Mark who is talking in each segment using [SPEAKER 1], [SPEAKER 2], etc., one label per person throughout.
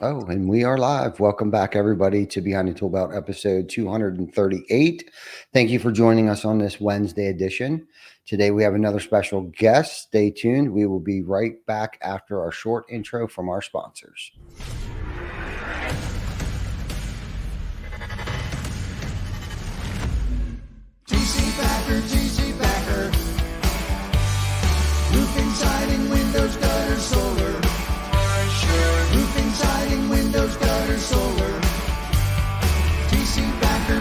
[SPEAKER 1] Oh, and we are live. Welcome back, everybody, to Behind the ToolBelt episode 238. Thank you for joining us on this Wednesday edition. Today, we have another special guest. Stay tuned. We will be right back after our short intro from our sponsors.
[SPEAKER 2] TC Backer. Roofing, siding, windows, gutters, solar. Roofing, siding, windows, gutters, solar. TC Backer.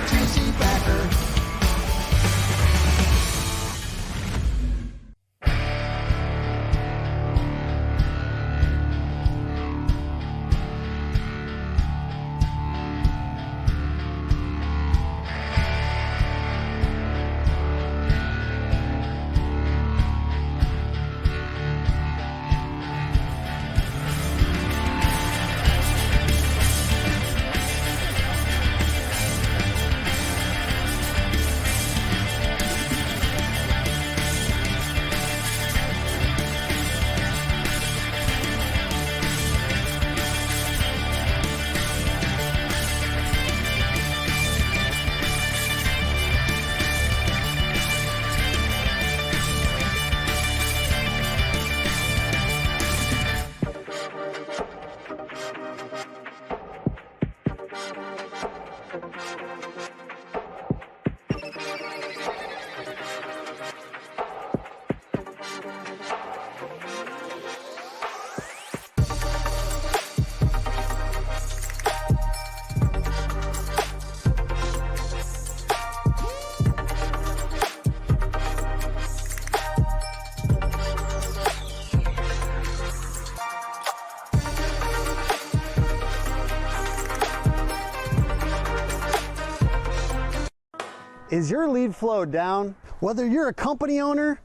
[SPEAKER 3] Is your lead flow down? Whether you're a company owner,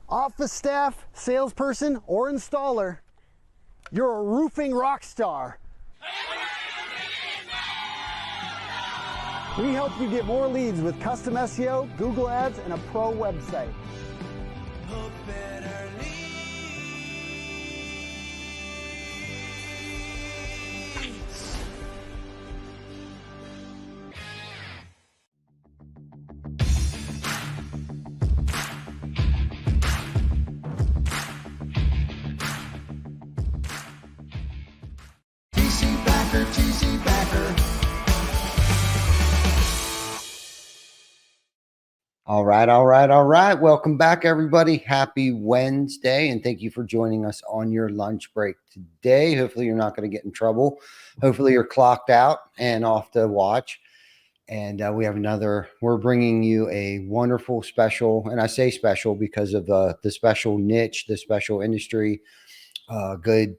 [SPEAKER 3] office staff, salesperson, or installer, you're a roofing rock star. We help you get more leads with custom SEO, Google Ads, and a pro website.
[SPEAKER 2] TC Backer.
[SPEAKER 1] All right. Welcome back, everybody. Happy Wednesday, and thank you for joining us on your lunch break today. Hopefully, you're not going to get in trouble. Hopefully, you're clocked out and off to watch. And we're bringing you a wonderful special, and I say special because of the special niche, the special industry. Good,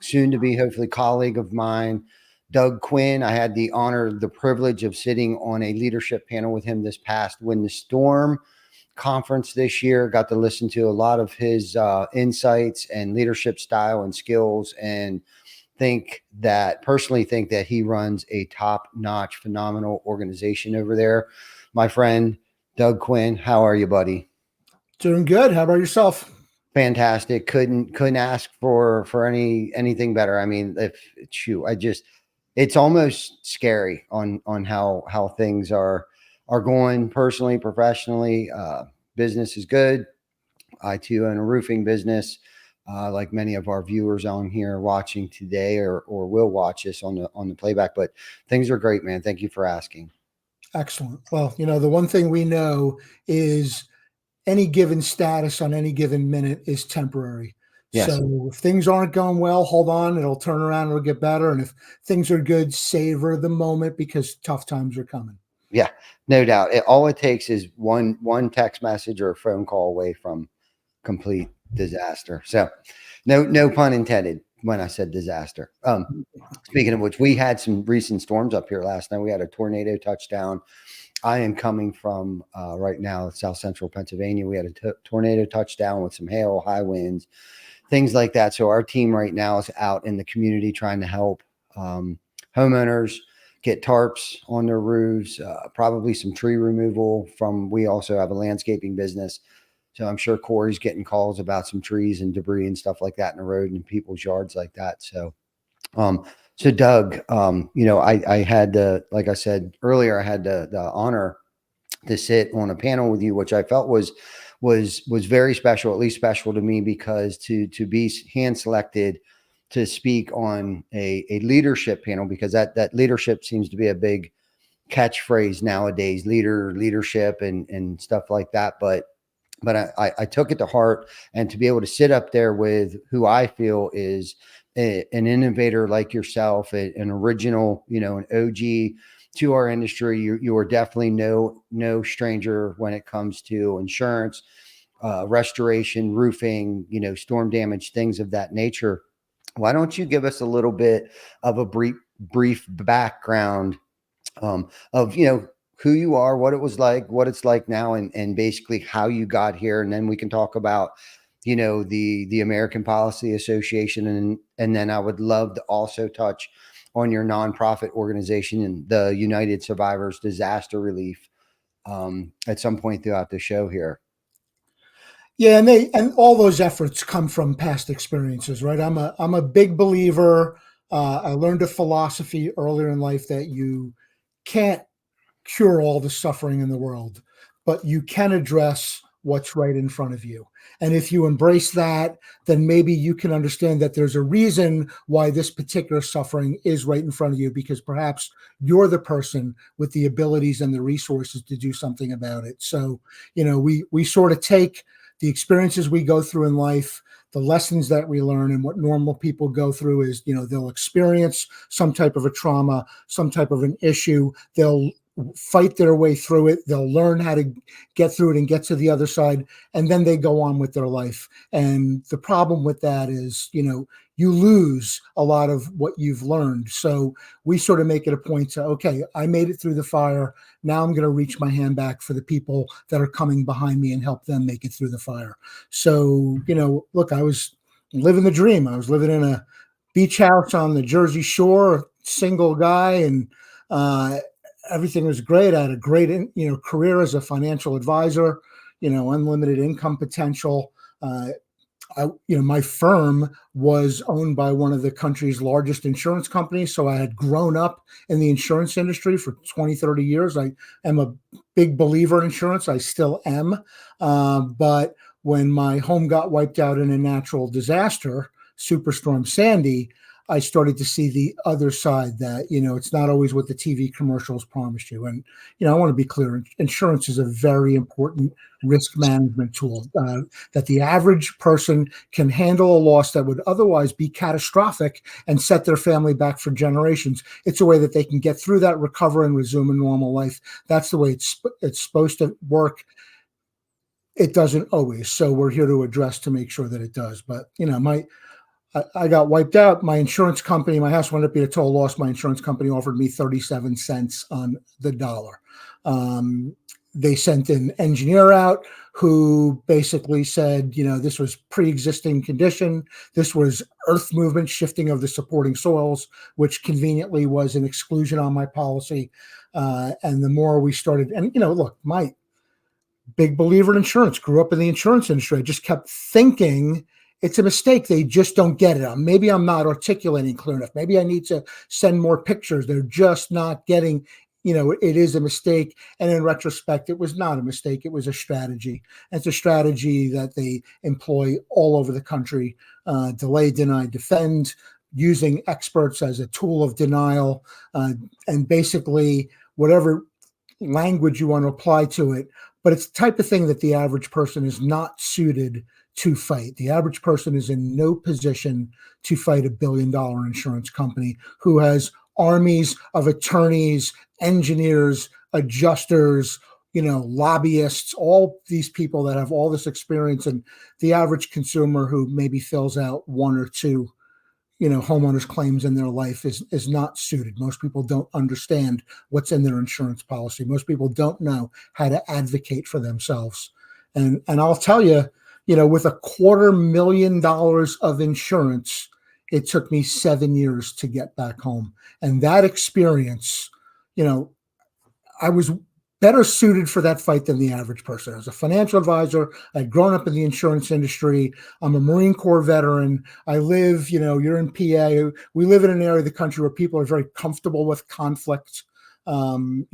[SPEAKER 1] soon to be hopefully colleague of mine, Doug Quinn. I had the honor, the privilege of sitting on a leadership panel with him this past Win the Storm conference this year. Got to listen to a lot of his insights and leadership style and skills, and personally think that he runs a top-notch, phenomenal organization over there. My friend, Doug Quinn, how are you, buddy?
[SPEAKER 4] Doing good. How about yourself?
[SPEAKER 1] Fantastic. Couldn't ask for anything better. I mean, it's almost scary on how things are going personally, professionally. Business is good. I too own a roofing business. Like many of our viewers on here watching today or will watch this on the playback, but things are great, man. Thank you for asking.
[SPEAKER 4] Excellent. Well, the one thing we know is any given status on any given minute is temporary.
[SPEAKER 1] Yes.
[SPEAKER 4] So if things aren't going well, hold on, it'll turn around, it'll get better. And if things are good, savor the moment because tough times are coming.
[SPEAKER 1] Yeah, no doubt. All it takes is one text message or a phone call away from complete disaster. So no pun intended when I said disaster. Speaking of which, we had some recent storms up here last night. We had a tornado touchdown. I am coming from right now, South Central Pennsylvania. We had a tornado touchdown with some hail, high winds, things like that. So our team right now is out in the community trying to help homeowners get tarps on their roofs, probably some tree removal we also have a landscaping business. So I'm sure Corey's getting calls about some trees and debris and stuff like that in the road and people's yards like that. So So Doug, I had like I said earlier, I had the honor to sit on a panel with you, which I felt was very special, at least special to me, because to be hand selected to speak on a leadership panel, because that leadership seems to be a big catchphrase nowadays, leadership and stuff like that. But I took it to heart, and to be able to sit up there with who I feel is an innovator like yourself, an original, an OG to our industry. You are definitely no stranger when it comes to insurance, restoration, roofing, storm damage, things of that nature. Why don't you give us a little bit of a brief background of who you are, what it was like, what it's like now, and basically how you got here, and then we can talk about the American Policy Association, and then I would love to also touch on your nonprofit organization and the United Survivors Disaster Relief at some point throughout the show here.
[SPEAKER 4] Yeah, and all those efforts come from past experiences, right? I'm a big believer. I learned a philosophy earlier in life that you can't cure all the suffering in the world, but you can address what's right in front of you. And if you embrace that, then maybe you can understand that there's a reason why this particular suffering is right in front of you, because perhaps you're the person with the abilities and the resources to do something about it. So, we sort of take the experiences we go through in life, the lessons that we learn, and what normal people go through is, they'll experience some type of a trauma, some type of an issue. They'll fight their way through it. They'll learn how to get through it and get to the other side, and then they go on with their life. And the problem with that is, you lose a lot of what you've learned. So we sort of make it a point to, okay, I made it through the fire. Now I'm going to reach my hand back for the people that are coming behind me and help them make it through the fire. So, look, I was living the dream. I was living in a beach house on the Jersey Shore, single guy, and everything was great. I had a great, career as a financial advisor, unlimited income potential. My firm was owned by one of the country's largest insurance companies. So I had grown up in the insurance industry for 20, 30 years. I am a big believer in insurance. I still am. But when my home got wiped out in a natural disaster, Superstorm Sandy, I started to see the other side that, it's not always what the TV commercials promised you. And, I want to be clear, insurance is a very important risk management tool that the average person can handle a loss that would otherwise be catastrophic and set their family back for generations. It's a way that they can get through that, recover, and resume a normal life. That's the way it's supposed to work. It doesn't always. So we're here to address to make sure that it does. But, I got wiped out. My insurance company, my house wound up being a total loss. My insurance company offered me 37 cents on the dollar. They sent an engineer out who basically said, this was pre-existing condition. This was earth movement, shifting of the supporting soils, which conveniently was an exclusion on my policy. And the more we started, and, look, my big believer in insurance, grew up in the insurance industry. I just kept thinking, it's a mistake. They just don't get it. Maybe I'm not articulating clear enough. Maybe I need to send more pictures. They're just not getting, it is a mistake. And in retrospect, it was not a mistake. It was a strategy. And it's a strategy that they employ all over the country. Delay, deny, defend, using experts as a tool of denial, and basically whatever language you want to apply to it. But it's the type of thing that the average person is not suited to fight. The average person is in no position to fight $1 billion insurance company who has armies of attorneys, engineers, adjusters, lobbyists, all these people that have all this experience, and the average consumer who maybe fills out one or two, homeowners claims in their life is not suited. Most people don't understand what's in their insurance policy. Most people don't know how to advocate for themselves. And I'll tell you, with $250,000 of insurance, it took me 7 years to get back home. And that experience, I was better suited for that fight than the average person. As a financial advisor, I'd grown up in the insurance industry. I'm a Marine Corps veteran. I live, you're in PA. We live in an area of the country where people are very comfortable with conflict. And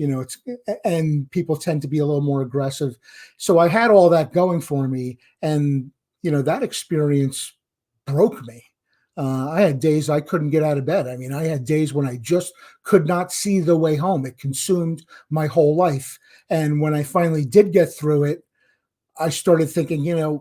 [SPEAKER 4] people tend to be a little more aggressive. So I had all that going for me. And, that experience broke me. I had days I couldn't get out of bed. I mean, I had days when I just could not see the way home. It consumed my whole life. And when I finally did get through it, I started thinking,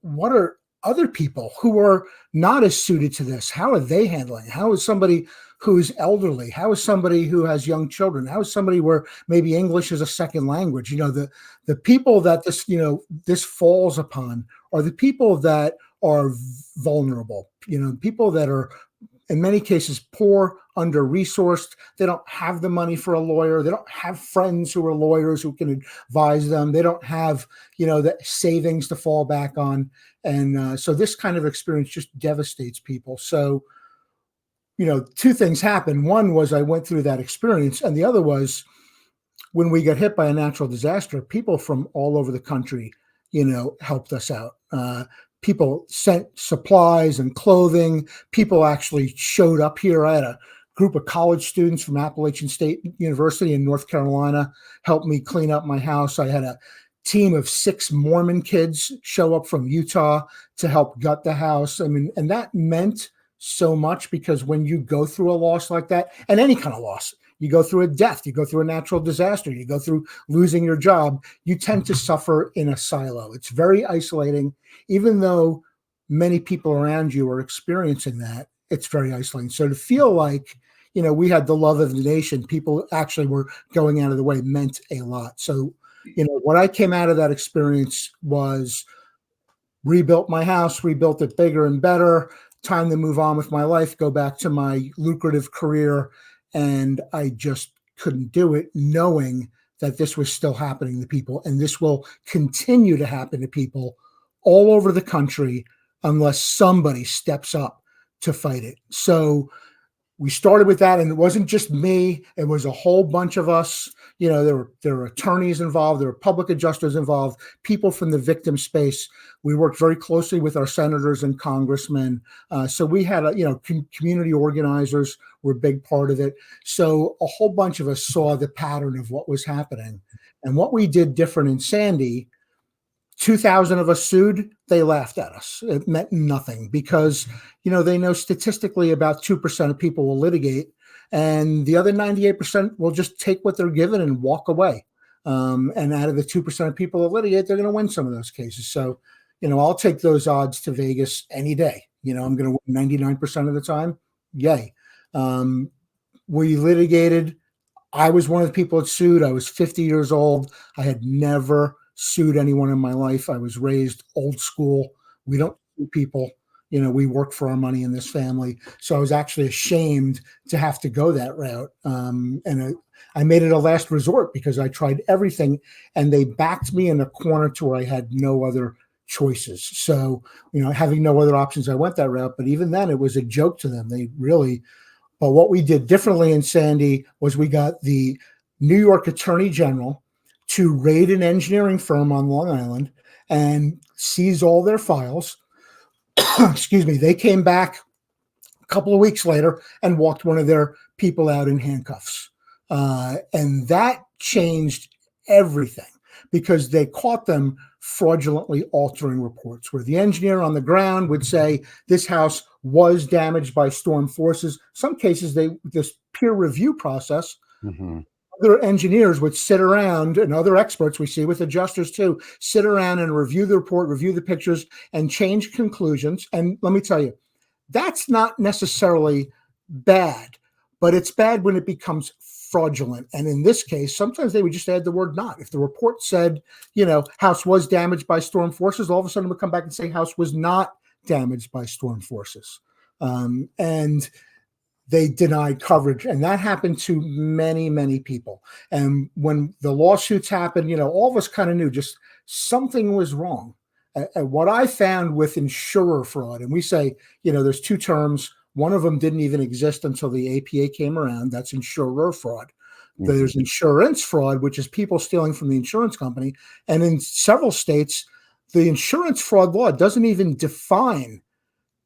[SPEAKER 4] what are other people who are not as suited to this? How are they handling it? How is somebody who's elderly? How is somebody who has young children? How is somebody where maybe English is a second language? The people that this falls upon are the people that are vulnerable, people that are in many cases poor, under-resourced. They don't have the money for a lawyer. They don't have friends who are lawyers who can advise them. They don't have, the savings to fall back on. And so this kind of experience just devastates people. So, two things happened. One was I went through that experience, and the other was when we got hit by a natural disaster, people from all over the country, helped us out. People sent supplies and clothing. People actually showed up here. I had a group of college students from Appalachian State University in North Carolina help me clean up my house. I had a team of 6 Mormon kids show up from Utah to help gut the house. I mean, and that meant so much, because when you go through a loss like that, and any kind of loss, you go through a death, you go through a natural disaster, you go through losing your job, you tend to suffer in a silo. It's very isolating. Even though many people around you are experiencing that, it's very isolating. So to feel like, we had the love of the nation, people actually were going out of the way, meant a lot. So, what I came out of that experience was rebuilt my house, rebuilt it bigger and better, time to move on with my life, go back to my lucrative career. And I just couldn't do it, knowing that this was still happening to people, and this will continue to happen to people all over the country unless somebody steps up to fight it. So we started with that, and it wasn't just me. It was a whole bunch of us. There were attorneys involved. There were public adjusters involved, people from the victim space. We worked very closely with our senators and congressmen. So we had, community organizers were a big part of it. So a whole bunch of us saw the pattern of what was happening. And what we did different in Sandy, 2,000 of us sued. They laughed at us. It meant nothing, because, they know statistically about 2% of people will litigate, and the other 98% will just take what they're given and walk away. And out of the 2% of people that litigate, they're going to win some of those cases. So, I'll take those odds to Vegas any day. I'm going to win 99% of the time. Yay. We litigated. I was one of the people that sued. I was 50 years old. I had never sued anyone in my life. I was raised old school. We don't sue people. We work for our money in this family. So I was actually ashamed to have to go that route. And I made it a last resort, because I tried everything, and they backed me in a corner to where I had no other choices. So, having no other options, I went that route. But even then, it was a joke to them. But what we did differently in Sandy was we got the New York Attorney General to raid an engineering firm on Long Island and seize all their files. Excuse me. They came back a couple of weeks later and walked one of their people out in handcuffs. And that changed everything, because they caught them fraudulently altering reports, where the engineer on the ground would say this house was damaged by storm forces. Some cases, this peer review process, other engineers would sit around, and other experts we see with adjusters too, sit around and review the report, review the pictures, and change conclusions. And let me tell you, that's not necessarily bad, but it's bad when it becomes fraudulent. And in this case, sometimes they would just add the word not. If the report said, house was damaged by storm forces, all of a sudden it would come back and say house was not damaged by storm forces. And they denied coverage. And that happened to many, many people. And when the lawsuits happened, all of us kind of knew just something was wrong. And what I found with insurer fraud, and we say, there's 2 terms. One of them didn't even exist until the APA came around. That's insurer fraud. There's insurance fraud, which is people stealing from the insurance company. And in several states, the insurance fraud law doesn't even define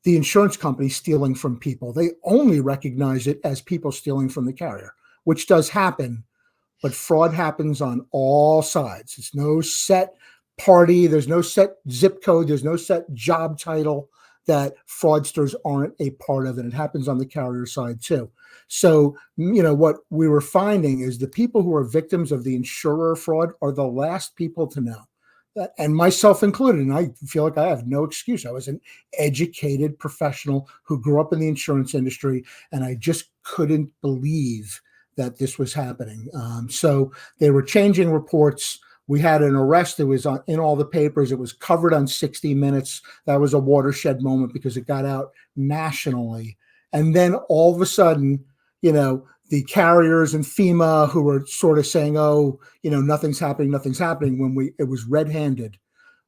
[SPEAKER 4] the insurance company stealing from people. They only recognize it as people stealing from the carrier, which does happen, but fraud happens on all sides. It's no set party. There's no set zip code. There's no set job title that fraudsters aren't a part of, and it happens on the carrier side too. So, what we were finding is the people who are victims of the insurer fraud are the last people to know. And myself included, and I feel like I have no excuse. I was an educated professional who grew up in the insurance industry, and I just couldn't believe that this was happening. So they were changing reports. We had an arrest that was in all the papers. It was covered on 60 Minutes. That was a watershed moment because it got out nationally. And then all of a sudden, the carriers and FEMA who were sort of saying, oh, nothing's happening, when it was red-handed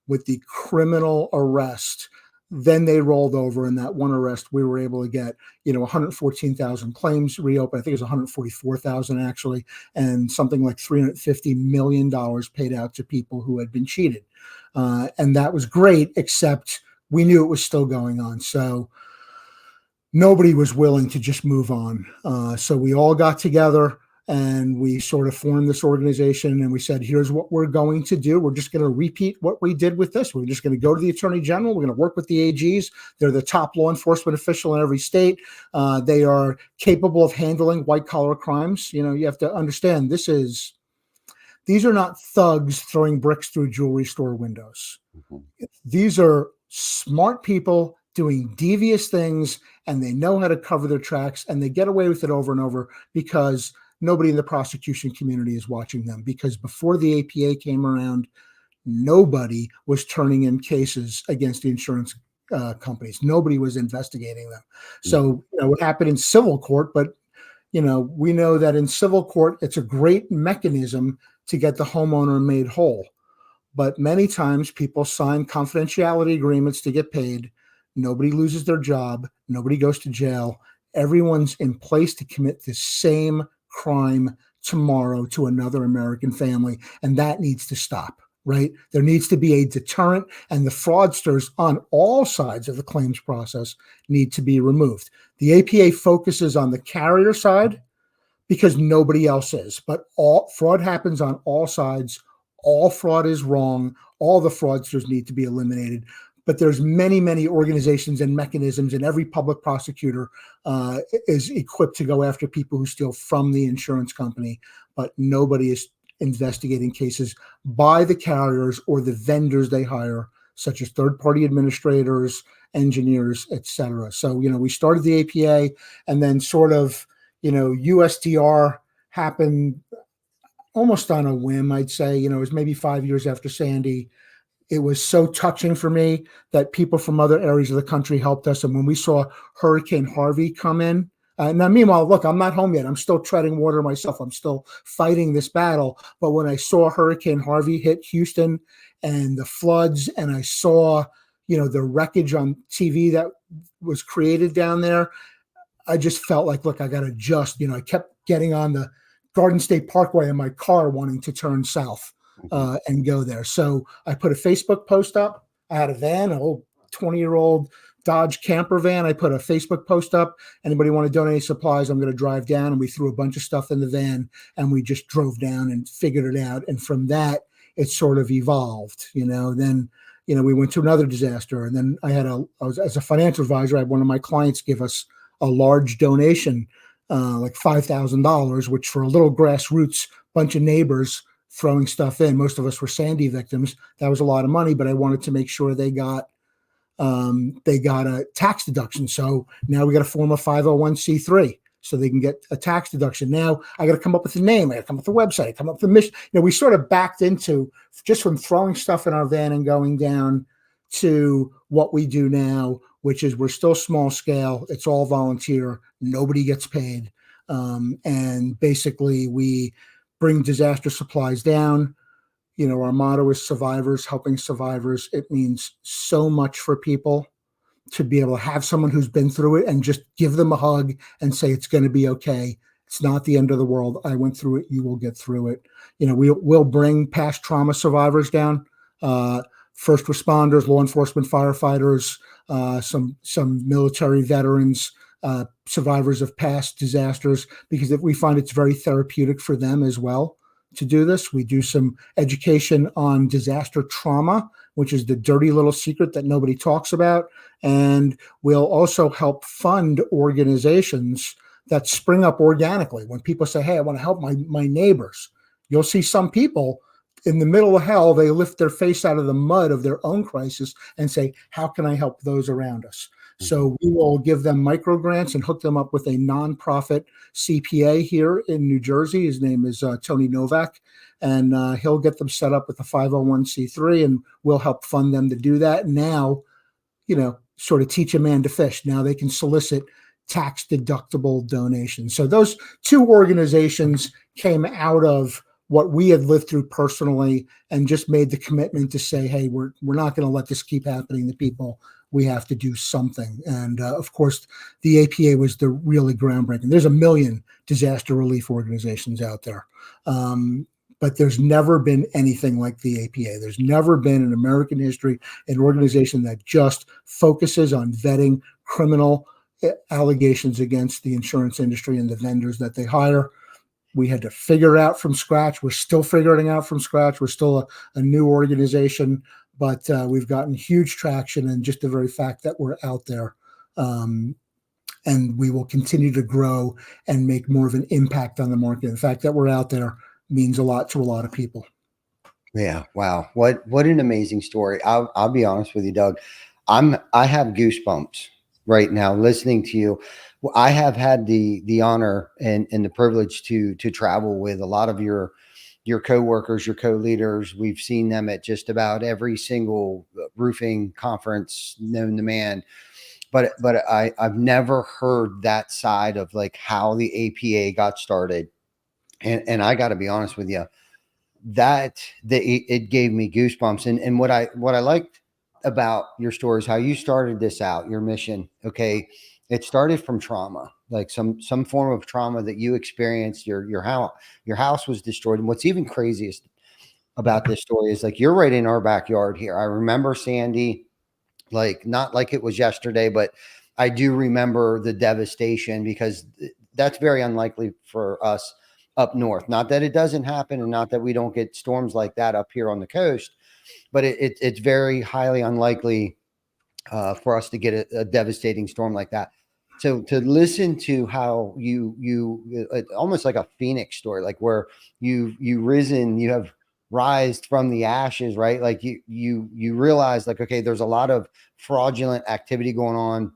[SPEAKER 4] with the criminal arrest. Then they rolled over. In that one arrest, we were able to get, 114,000 claims reopened. I think it was 144,000 actually, and something like $350 million paid out to people who had been cheated. And that was great, except we knew it was still going on. So nobody was willing to just move on. So we all got together and we sort of formed this organization, and we said, here's what we're going to do. We're just going to repeat what we did with this. We're just going to go to the Attorney General. We're going to work with the AGs. They're the top law enforcement official in every state. They are capable of handling white collar crimes. You have to understand these are not thugs throwing bricks through jewelry store windows. These are smart people doing devious things, and they know how to cover their tracks, and they get away with it over and over because nobody in the prosecution community is watching them. Because before the APA came around, nobody was turning in cases against the insurance companies. Nobody was investigating them. So, what happened in civil court, but, we know that in civil court, it's a great mechanism to get the homeowner made whole. But many times people sign confidentiality agreements to get paid. Nobody loses their job. Nobody goes to jail. Everyone's in place to commit the same crime tomorrow to another American family. And that needs to stop, right? There needs to be a deterrent, and the fraudsters on all sides of the claims process need to be removed. The APA focuses on the carrier side because nobody else is, but all fraud happens on all sides. All fraud is wrong. All the fraudsters need to be eliminated. But there's many, many organizations and mechanisms, and every public prosecutor is equipped to go after people who steal from the insurance company, but nobody is investigating cases by the carriers or the vendors they hire, such as third-party administrators, engineers, etc. So, we started the APA, and then sort of, USDR happened almost on a whim, I'd say. It was maybe 5 years after Sandy. It was so touching for me that people from other areas of the country helped us. And when we saw Hurricane Harvey come in, now meanwhile, look, I'm not home yet. I'm still treading water myself. I'm still fighting this battle. But when I saw Hurricane Harvey hit Houston and the floods, and I saw, the wreckage on TV that was created down there, I just felt like, look, I got to just, I kept getting on the Garden State Parkway in my car wanting to turn south. And go there. So I put a Facebook post up. I had a van, an old 20-year-old Dodge camper van. I put a Facebook post up. Anybody want to donate supplies? I'm going to drive down. And we threw a bunch of stuff in the van, and we just drove down and figured it out. And from that, it sort of evolved, Then, we went to another disaster. And then as a financial advisor, I had one of my clients give us a large donation, like $5,000, which for a little grassroots bunch of neighbors throwing stuff in. Most of us were Sandy victims. That was a lot of money, but I wanted to make sure they got a tax deduction. So now we got to form a 501c3 so they can get a tax deduction. Now I got to come up with a name. I got to come up with a website. Come up with a mission. We sort of backed into just from throwing stuff in our van and going down to what we do now, which is we're still small scale. It's all volunteer. Nobody gets paid. And basically we bring disaster supplies down. Our motto is survivors, helping survivors. It means so much for people to be able to have someone who's been through it and just give them a hug and say, it's going to be okay. It's not the end of the world. I went through it. You will get through it. We'll bring past trauma survivors down, first responders, law enforcement, firefighters, some military veterans, survivors of past disasters, because we find it's very therapeutic for them as well to do this. We do some education on disaster trauma, which is the dirty little secret that nobody talks about. And we'll also help fund organizations that spring up organically. When people say, hey, I want to help my neighbors, you'll see some people in the middle of hell, they lift their face out of the mud of their own crisis and say, how can I help those around us? So we will give them micro grants and hook them up with a nonprofit CPA here in New Jersey. His name is Tony Novak, and he'll get them set up with a 501c3, and we'll help fund them to do that. Now, sort of teach a man to fish. Now they can solicit tax deductible donations. So those two organizations came out of what we had lived through personally, and just made the commitment to say, hey, we're not going to let this keep happening to people. We have to do something. And of course, the APA was the really groundbreaking. There's a million disaster relief organizations out there. But there's never been anything like the APA. There's never been in American history an organization that just focuses on vetting criminal allegations against the insurance industry and the vendors that they hire. We had to figure it out from scratch. We're still figuring it out from scratch. We're still a new organization, but we've gotten huge traction, and just the very fact that we're out there, and we will continue to grow and make more of an impact on the market. The fact that we're out there means a lot to a lot of people.
[SPEAKER 1] Yeah. Wow. What an amazing story. I'll be honest with you, Doug. I have goosebumps right now listening to you. I have had the honor and the privilege to travel with a lot of your coworkers, your co-leaders. We've seen them at just about every single roofing conference known to man. But I've never heard that side of like how the APA got started. And I got to be honest with you, it gave me goosebumps. And what I liked about your story is how you started this out, your mission. Okay. It started from trauma, like some form of trauma that you experienced. Your house was destroyed. And what's even craziest about this story is like, you're right in our backyard here. I remember Sandy, like not like it was yesterday, but I do remember the devastation, because that's very unlikely for us up north. Not that it doesn't happen, and not that we don't get storms like that up here on the coast, but it's very highly unlikely for us to get a devastating storm like that. So to listen to how you almost like a phoenix story, like where you risen, you have rised from the ashes, right? Like you realize like, okay, there's a lot of fraudulent activity going on.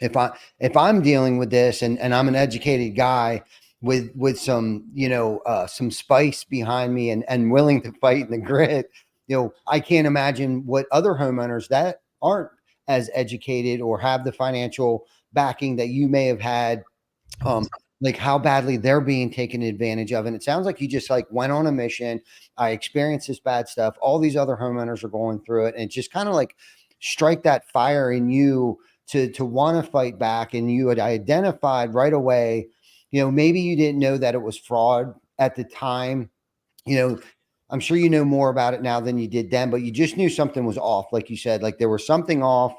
[SPEAKER 1] If I'm dealing with this, and I'm an educated guy with some, some spice behind me, and willing to fight in the grit, I can't imagine what other homeowners that aren't as educated or have the financial backing that you may have had, like how badly they're being taken advantage of. And it sounds like you just like went on a mission. I experienced this bad stuff. All these other homeowners are going through it, and it just kind of like strike that fire in you to want to fight back. And you had identified right away, maybe you didn't know that it was fraud at the time. I'm sure you know more about it now than you did then, but you just knew something was off. Like you said, like there was something off.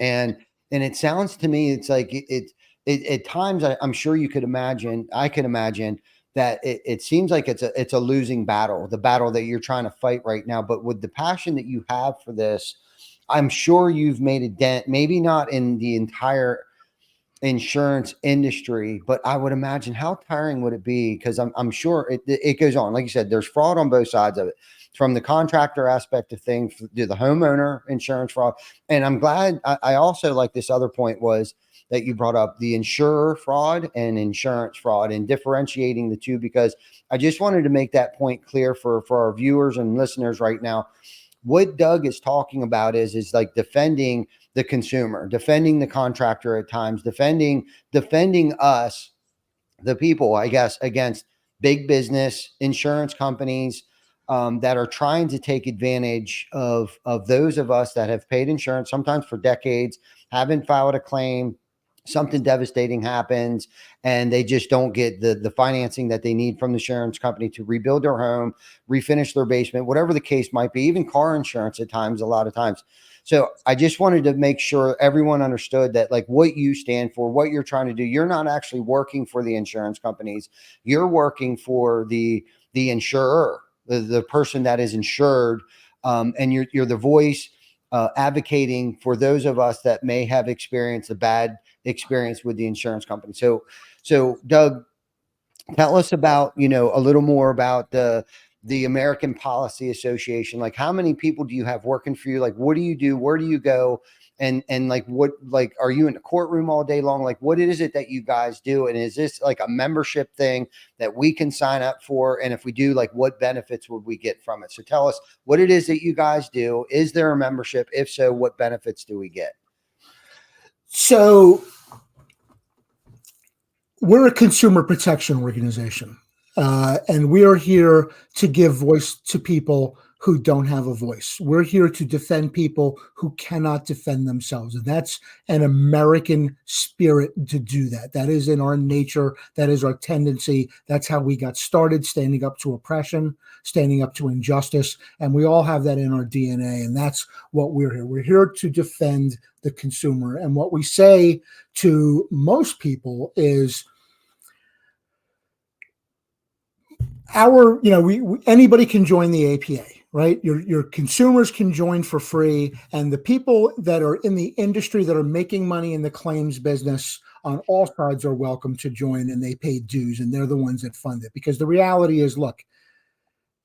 [SPEAKER 1] And it sounds to me, it's like it at times I'm sure you could imagine, I can imagine that it seems like it's a losing battle, the battle that you're trying to fight right now. But with the passion that you have for this, I'm sure you've made a dent, maybe not in the entire insurance industry, but I would imagine how tiring would it be? Because I'm sure it goes on. Like you said, there's fraud on both sides of it, from the contractor aspect of things to the homeowner insurance fraud. And I'm glad I also like this other point was that you brought up the insurer fraud and insurance fraud, and differentiating the two, because I just wanted to make that point clear for our viewers and listeners right now. What Doug is talking about is like defending the consumer, defending the contractor at times, defending us, the people, I guess, against big business insurance companies that are trying to take advantage of those of us that have paid insurance, sometimes for decades, haven't filed a claim, something devastating happens and they just don't get the financing that they need from the insurance company to rebuild their home, refinish their basement, whatever the case might be, even car insurance at times, a lot of times. So I just wanted to make sure everyone understood that, like, what you stand for, what you're trying to do. You're not actually working for the insurance companies. You're working for the insurer, the person that is insured. And you're the voice advocating for those of us that may have experienced a bad experience with the insurance company. So Doug, tell us about, a little more about the American Policy Association. Like, how many people do you have working for you? Like, what do you do? Where do you go? And like, what, like, are you in the courtroom all day long? Like, what is it that you guys do? And is this like a membership thing that we can sign up for? And if we do, like, what benefits would we get from it? So tell us what it is that you guys do. Is there a membership? If so, what benefits do we get?
[SPEAKER 4] So we're a consumer protection organization, and we are here to give voice to people who don't have a voice. We're here to defend people who cannot defend themselves. And that's an American spirit to do that. That is in our nature. That is our tendency. That's how we got started, standing up to oppression, standing up to injustice. And we all have that in our DNA. And that's what we're here. We're here to defend the consumer. And what we say to most people is, anybody can join the APA, right? Your consumers can join for free, and the people that are in the industry that are making money in the claims business on all sides are welcome to join, and they pay dues, and they're the ones that fund it. Because the reality is, look,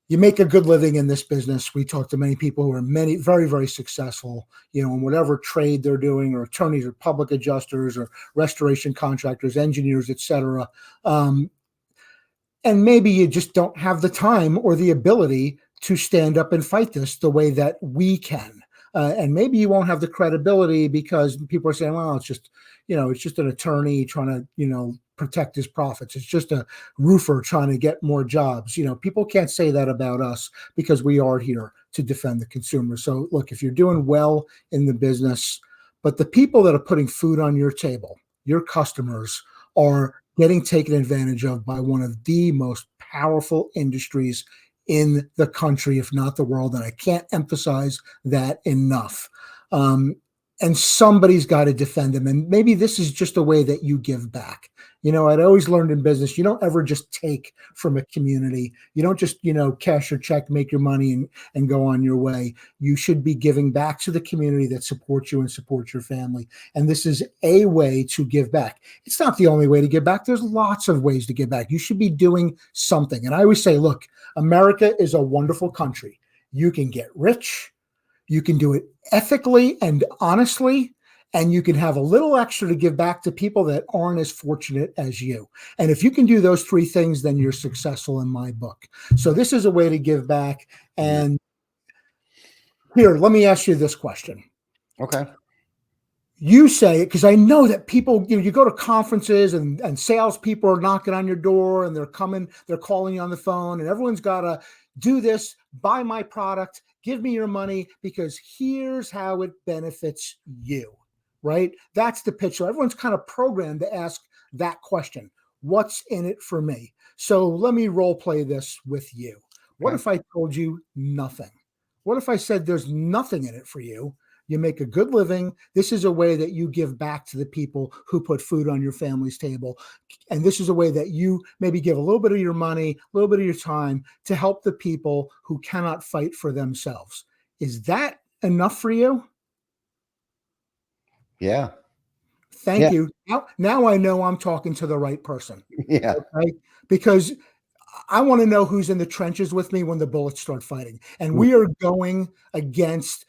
[SPEAKER 4] you make a good living in this business. We talk to many people who are very, very successful, in whatever trade they're doing, or attorneys, or public adjusters, or restoration contractors, engineers, etc. And maybe you just don't have the time or the ability to stand up and fight this the way that we can. And maybe you won't have the credibility because people are saying, well, it's just an attorney trying to, protect his profits. It's just a roofer trying to get more jobs. People can't say that about us because we are here to defend the consumer. So look, if you're doing well in the business, but the people that are putting food on your table, your customers, are getting taken advantage of by one of the most powerful industries in the country, if not the world. And I can't emphasize that enough. And somebody's got to defend them. And maybe this is just a way that you give back. I'd always learned in business, you don't ever just take from a community. You don't just, cash your check, make your money and go on your way. You should be giving back to the community that supports you and supports your family. And this is a way to give back. It's not the only way to give back. There's lots of ways to give back. You should be doing something. And I always say, look, America is a wonderful country. You can get rich. You can do it ethically and honestly, and you can have a little extra to give back to people that aren't as fortunate as you. And if you can do those three things, then you're successful in my book. So this is a way to give back. And here, let me ask you this question.
[SPEAKER 1] Okay.
[SPEAKER 4] You say it because I know that people, you go to conferences and salespeople are knocking on your door and they're calling you on the phone, and everyone's got to do this, buy my product, give me your money because here's how it benefits you, right? That's the pitch. So everyone's kind of programmed to ask that question. What's in it for me? So let me role play this with you. What if I told you nothing? What if I said there's nothing in it for you? You make a good living. This is a way that you give back to the people who put food on your family's table. And this is a way that you maybe give a little bit of your money, a little bit of your time to help the people who cannot fight for themselves. Is that enough for you?
[SPEAKER 1] Yeah.
[SPEAKER 4] Thank you. Now I know I'm talking to the right person.
[SPEAKER 1] Yeah.
[SPEAKER 4] Okay? Because I want to know who's in the trenches with me when the bullets start fighting. And we are going against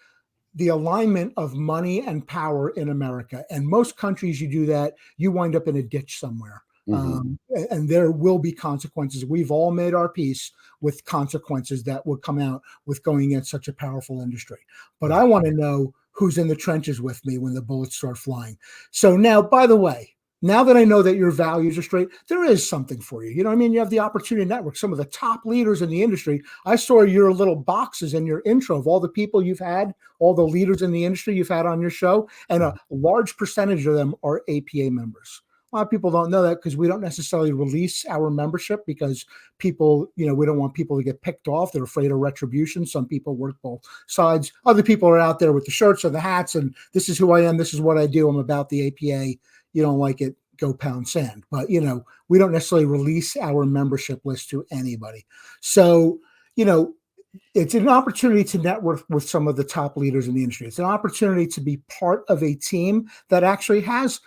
[SPEAKER 4] the alignment of money and power in America. And most countries, you do that, you wind up in a ditch somewhere. And there will be consequences. We've all made our peace with consequences that will come out with going against such a powerful industry. But I want to know who's in the trenches with me when the bullets start flying. So now, by the way, now that I know that your values are straight, there is something for you. You know what I mean? You have the opportunity to network some of the top leaders in the industry. I saw your little boxes in your intro of all the people you've had, all the leaders in the industry you've had on your show, and a large percentage of them are APA members. A lot of people don't know that because we don't necessarily release our membership because people, we don't want people to get picked off. They're afraid of retribution. Some people work both sides. Other people are out there with the shirts or the hats and this is who I am. This is what I do. I'm about the APA. You don't like it, go pound sand. But, we don't necessarily release our membership list to anybody. So, it's an opportunity to network with some of the top leaders in the industry. It's an opportunity to be part of a team that actually has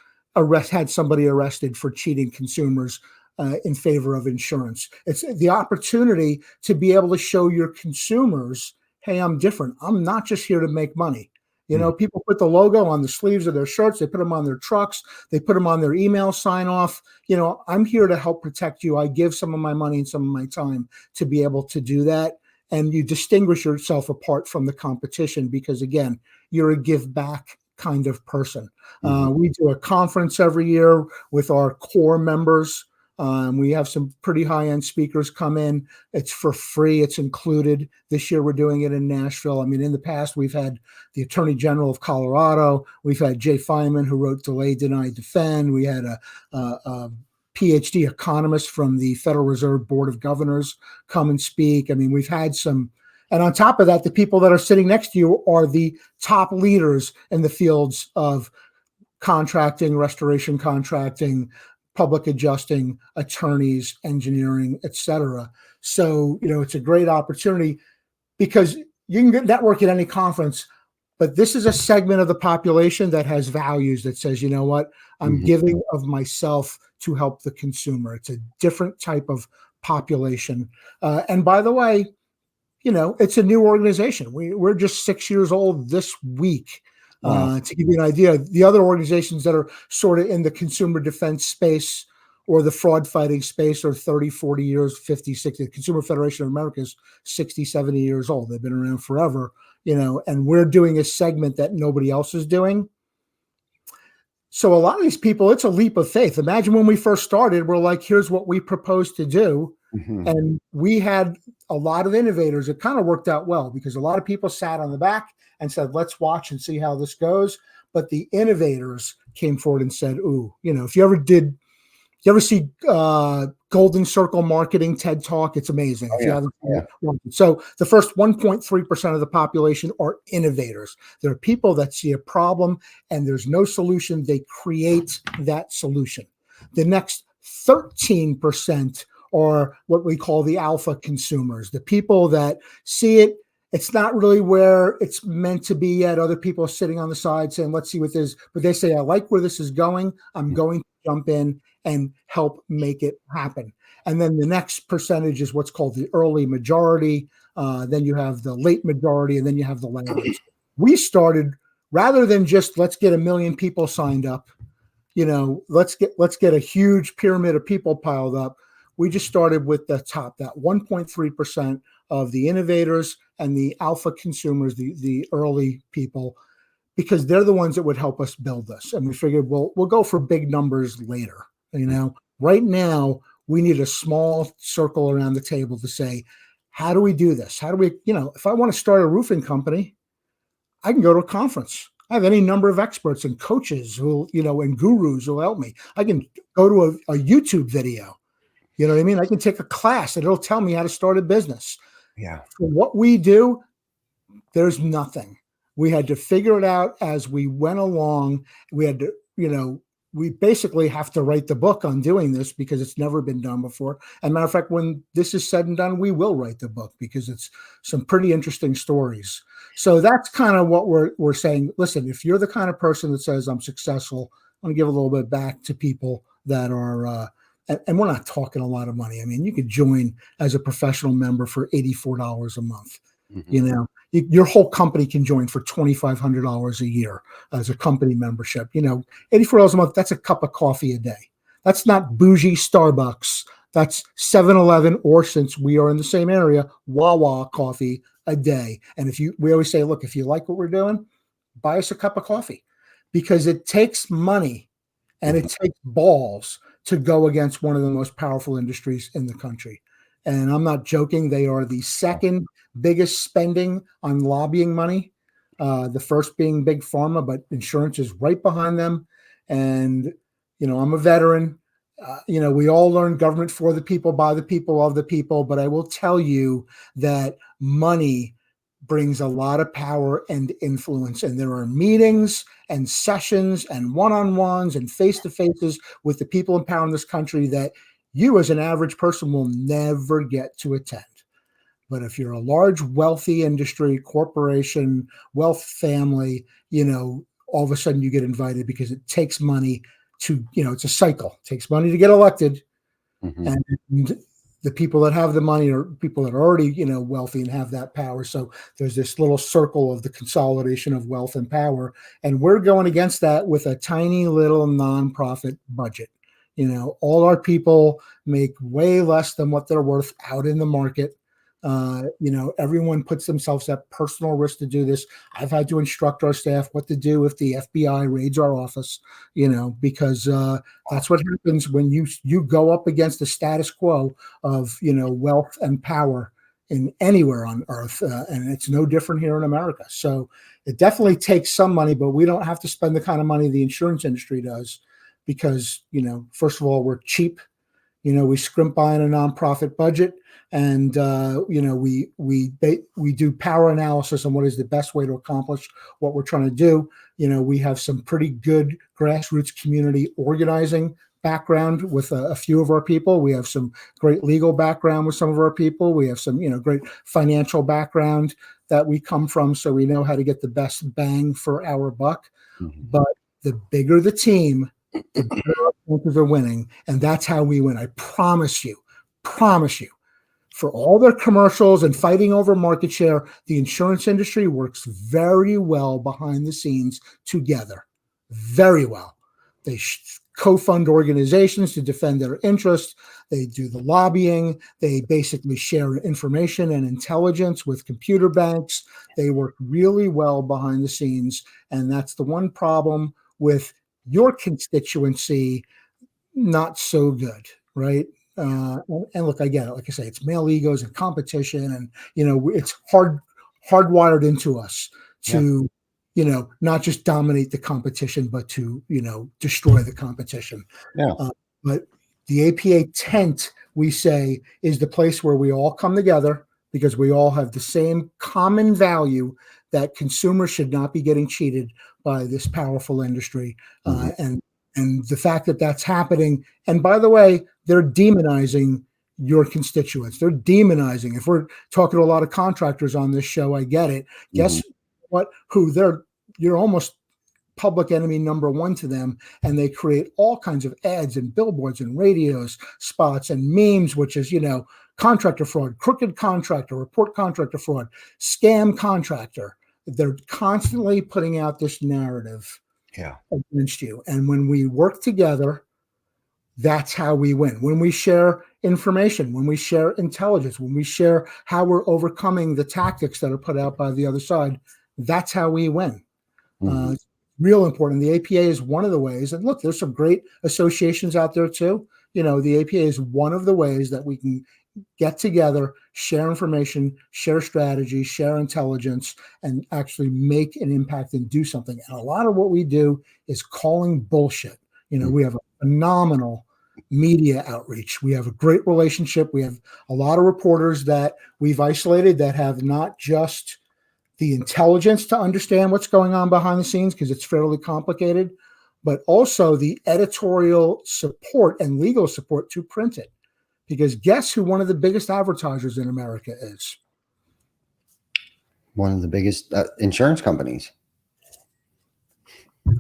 [SPEAKER 4] had somebody arrested for cheating consumers in favor of insurance. It's the opportunity to be able to show your consumers, hey, I'm different. I'm not just here to make money. People put the logo on the sleeves of their shirts. They put them on their trucks. They put them on their email sign off. I'm here to help protect you. I give some of my money and some of my time to be able to do that. And you distinguish yourself apart from the competition because, again, you're a give back kind of person. We do a conference every year with our core members. We have some pretty high-end speakers come in. It's for free. It's included. This year, we're doing it in Nashville. I mean, in the past, we've had the Attorney General of Colorado. We've had Jay Feinman, who wrote Delay, Deny, Defend. We had a PhD economist from the Federal Reserve Board of Governors come and speak. I mean, we've had some. And on top of that, the people that are sitting next to you are the top leaders in the fields of contracting, restoration contracting, public adjusting, attorneys, engineering, et cetera. So, it's a great opportunity because you can get network at any conference, but this is a segment of the population that has values that says, you know what, I'm giving of myself to help the consumer. It's a different type of population. And by the way, it's a new organization. We're just 6 years old this week. Wow. To give you an idea, the other organizations that are sort of in the consumer defense space or the fraud fighting space are 30, 40 years, 50, 60. The Consumer Federation of America is 60, 70 years old. They've been around forever, and we're doing a segment that nobody else is doing. So a lot of these people, it's a leap of faith. Imagine when we first started, we're like, here's what we propose to do. And we had a lot of innovators. It kind of worked out well because a lot of people sat on the back and said, let's watch and see how this goes. But the innovators came forward and said, ooh, if you ever see Golden Circle Marketing TED Talk, it's amazing. If you haven't seen it. So the first 1.3% of the population are innovators. There are people that see a problem and there's no solution. They create that solution. The next 13% are what we call the alpha consumers, the people that see it. It's not really where it's meant to be yet. Other people are sitting on the side saying, let's see what this is. But they say, I like where this is going. I'm going to jump in and help make it happen. And then the next percentage is what's called the early majority. Then you have the late majority, and then you have the laggards. We started, rather than just let's get 1 million people signed up, let's get a huge pyramid of people piled up. We just started with the top, that 1.3% of the innovators and the alpha consumers, the early people, because they're the ones that would help us build this. And we figured, we'll go for big numbers later. Right now, we need a small circle around the table to say, how do we do this? How do we, if I want to start a roofing company, I can go to a conference. I have any number of experts and coaches who, and gurus who will help me. I can go to a YouTube video. You know what I mean? I can take a class and it'll tell me how to start a business.
[SPEAKER 1] Yeah.
[SPEAKER 4] For what we do, there's nothing. We had to figure it out as we went along. We had to, we basically have to write the book on doing this because it's never been done before. And matter of fact, when this is said and done, we will write the book because it's some pretty interesting stories. So that's kind of what we're saying. Listen, if you're the kind of person that says I'm successful, I'm going to give a little bit back to people that are, and we're not talking a lot of money. I mean, you could join as a professional member for $84 a month. Your whole company can join for $2,500 a year as a company membership. $84 a month, that's a cup of coffee a day. That's not bougie Starbucks. That's 7-Eleven, or since we are in the same area, Wawa coffee a day. And we always say, look, if you like what we're doing, buy us a cup of coffee, because it takes money And it takes balls to go against one of the most powerful industries in the country. And I'm not joking. They are the second biggest spending on lobbying money. The first being big pharma, but insurance is right behind them. And, I'm a veteran. We all learn government for the people, by the people, of the people. But I will tell you that money brings a lot of power and influence. And there are meetings and sessions and one-on-ones and face-to-faces with the people in power in this country that you as an average person will never get to attend. But if you're a large, wealthy industry, corporation, wealth family, all of a sudden you get invited because it takes money to, it's a cycle. It takes money to get elected. And the people that have the money are people that are already, wealthy and have that power. So there's this little circle of the consolidation of wealth and power. And we're going against that with a tiny little nonprofit budget. All our people make way less than what they're worth out in the market. Everyone puts themselves at personal risk to do this. I've had to instruct our staff what to do if the FBI raids our office, because that's what happens when you go up against the status quo of, wealth and power in anywhere on earth. And it's no different here in America. So it definitely takes some money, but we don't have to spend the kind of money the insurance industry does because, first of all, we're cheap. We scrimp by in a nonprofit budget, and we do power analysis on what is the best way to accomplish what we're trying to do. We have some pretty good grassroots community organizing background with a few of our people. We have some great legal background with some of our people. We have some great financial background that we come from, so we know how to get the best bang for our buck. But the bigger the team, the better our chances are winning, and that's how we win. I promise you. For all their commercials and fighting over market share, the insurance industry works very well behind the scenes together. Very well. They co-fund organizations to defend their interests. They do the lobbying. They basically share information and intelligence with computer banks. They work really well behind the scenes, and that's the one problem with your constituency, not so good, right? And look, I get it. Like I say, it's male egos and competition, and it's hardwired into us to, not just dominate the competition, but to destroy the competition. But the APA tent, we say, is the place where we all come together because we all have the same common value that consumers should not be getting cheated by this powerful industry. And the fact that that's happening, and by the way, they're demonizing your constituents. They're demonizing. If we're talking to a lot of contractors on this show, I get it. Guess what? You're almost public enemy number one to them, and they create all kinds of ads and billboards and radios, spots and memes, which is, contractor fraud, crooked contractor, report contractor fraud, scam contractor. They're constantly putting out this narrative against you. And when we work together, that's how we win. When we share information, when we share intelligence, when we share how we're overcoming the tactics that are put out by the other side, that's how we win. It's real important. The APA is one of the ways. And look, there's some great associations out there too. The APA is one of the ways that we can get together, share information, share strategy, share intelligence, and actually make an impact and do something. And a lot of what we do is calling bullshit. We have a phenomenal media outreach. We have a great relationship. We have a lot of reporters that we've isolated that have not just the intelligence to understand what's going on behind the scenes, because it's fairly complicated, but also the editorial support and legal support to print it. Because guess who one of the biggest advertisers in America is?
[SPEAKER 1] One of the biggest insurance companies.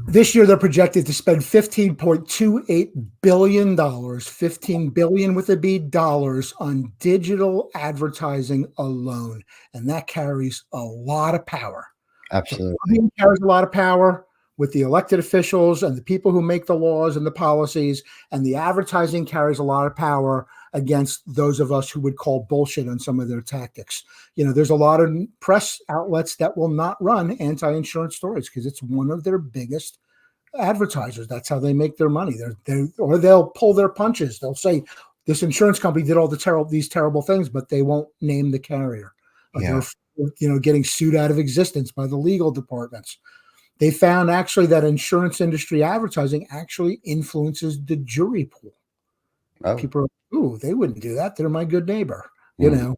[SPEAKER 4] This year, they're projected to spend $15.28 billion, $15 billion with a B dollars on digital advertising alone. And that carries a lot of power.
[SPEAKER 1] Absolutely.
[SPEAKER 4] It carries a lot of power with the elected officials and the people who make the laws and the policies, and the advertising carries a lot of power against those of us who would call bullshit on some of their tactics. There's a lot of press outlets that will not run anti-insurance stories because it's one of their biggest advertisers. That's how they make their money. Or they'll pull their punches. They'll say this insurance company did all these terrible things, but they won't name the carrier.
[SPEAKER 1] Yeah.
[SPEAKER 4] They're getting sued out of existence by the legal departments. They found actually that insurance industry advertising actually influences the jury pool.
[SPEAKER 1] Oh.
[SPEAKER 4] People are, ooh, they wouldn't do that. They're my good neighbor. You know,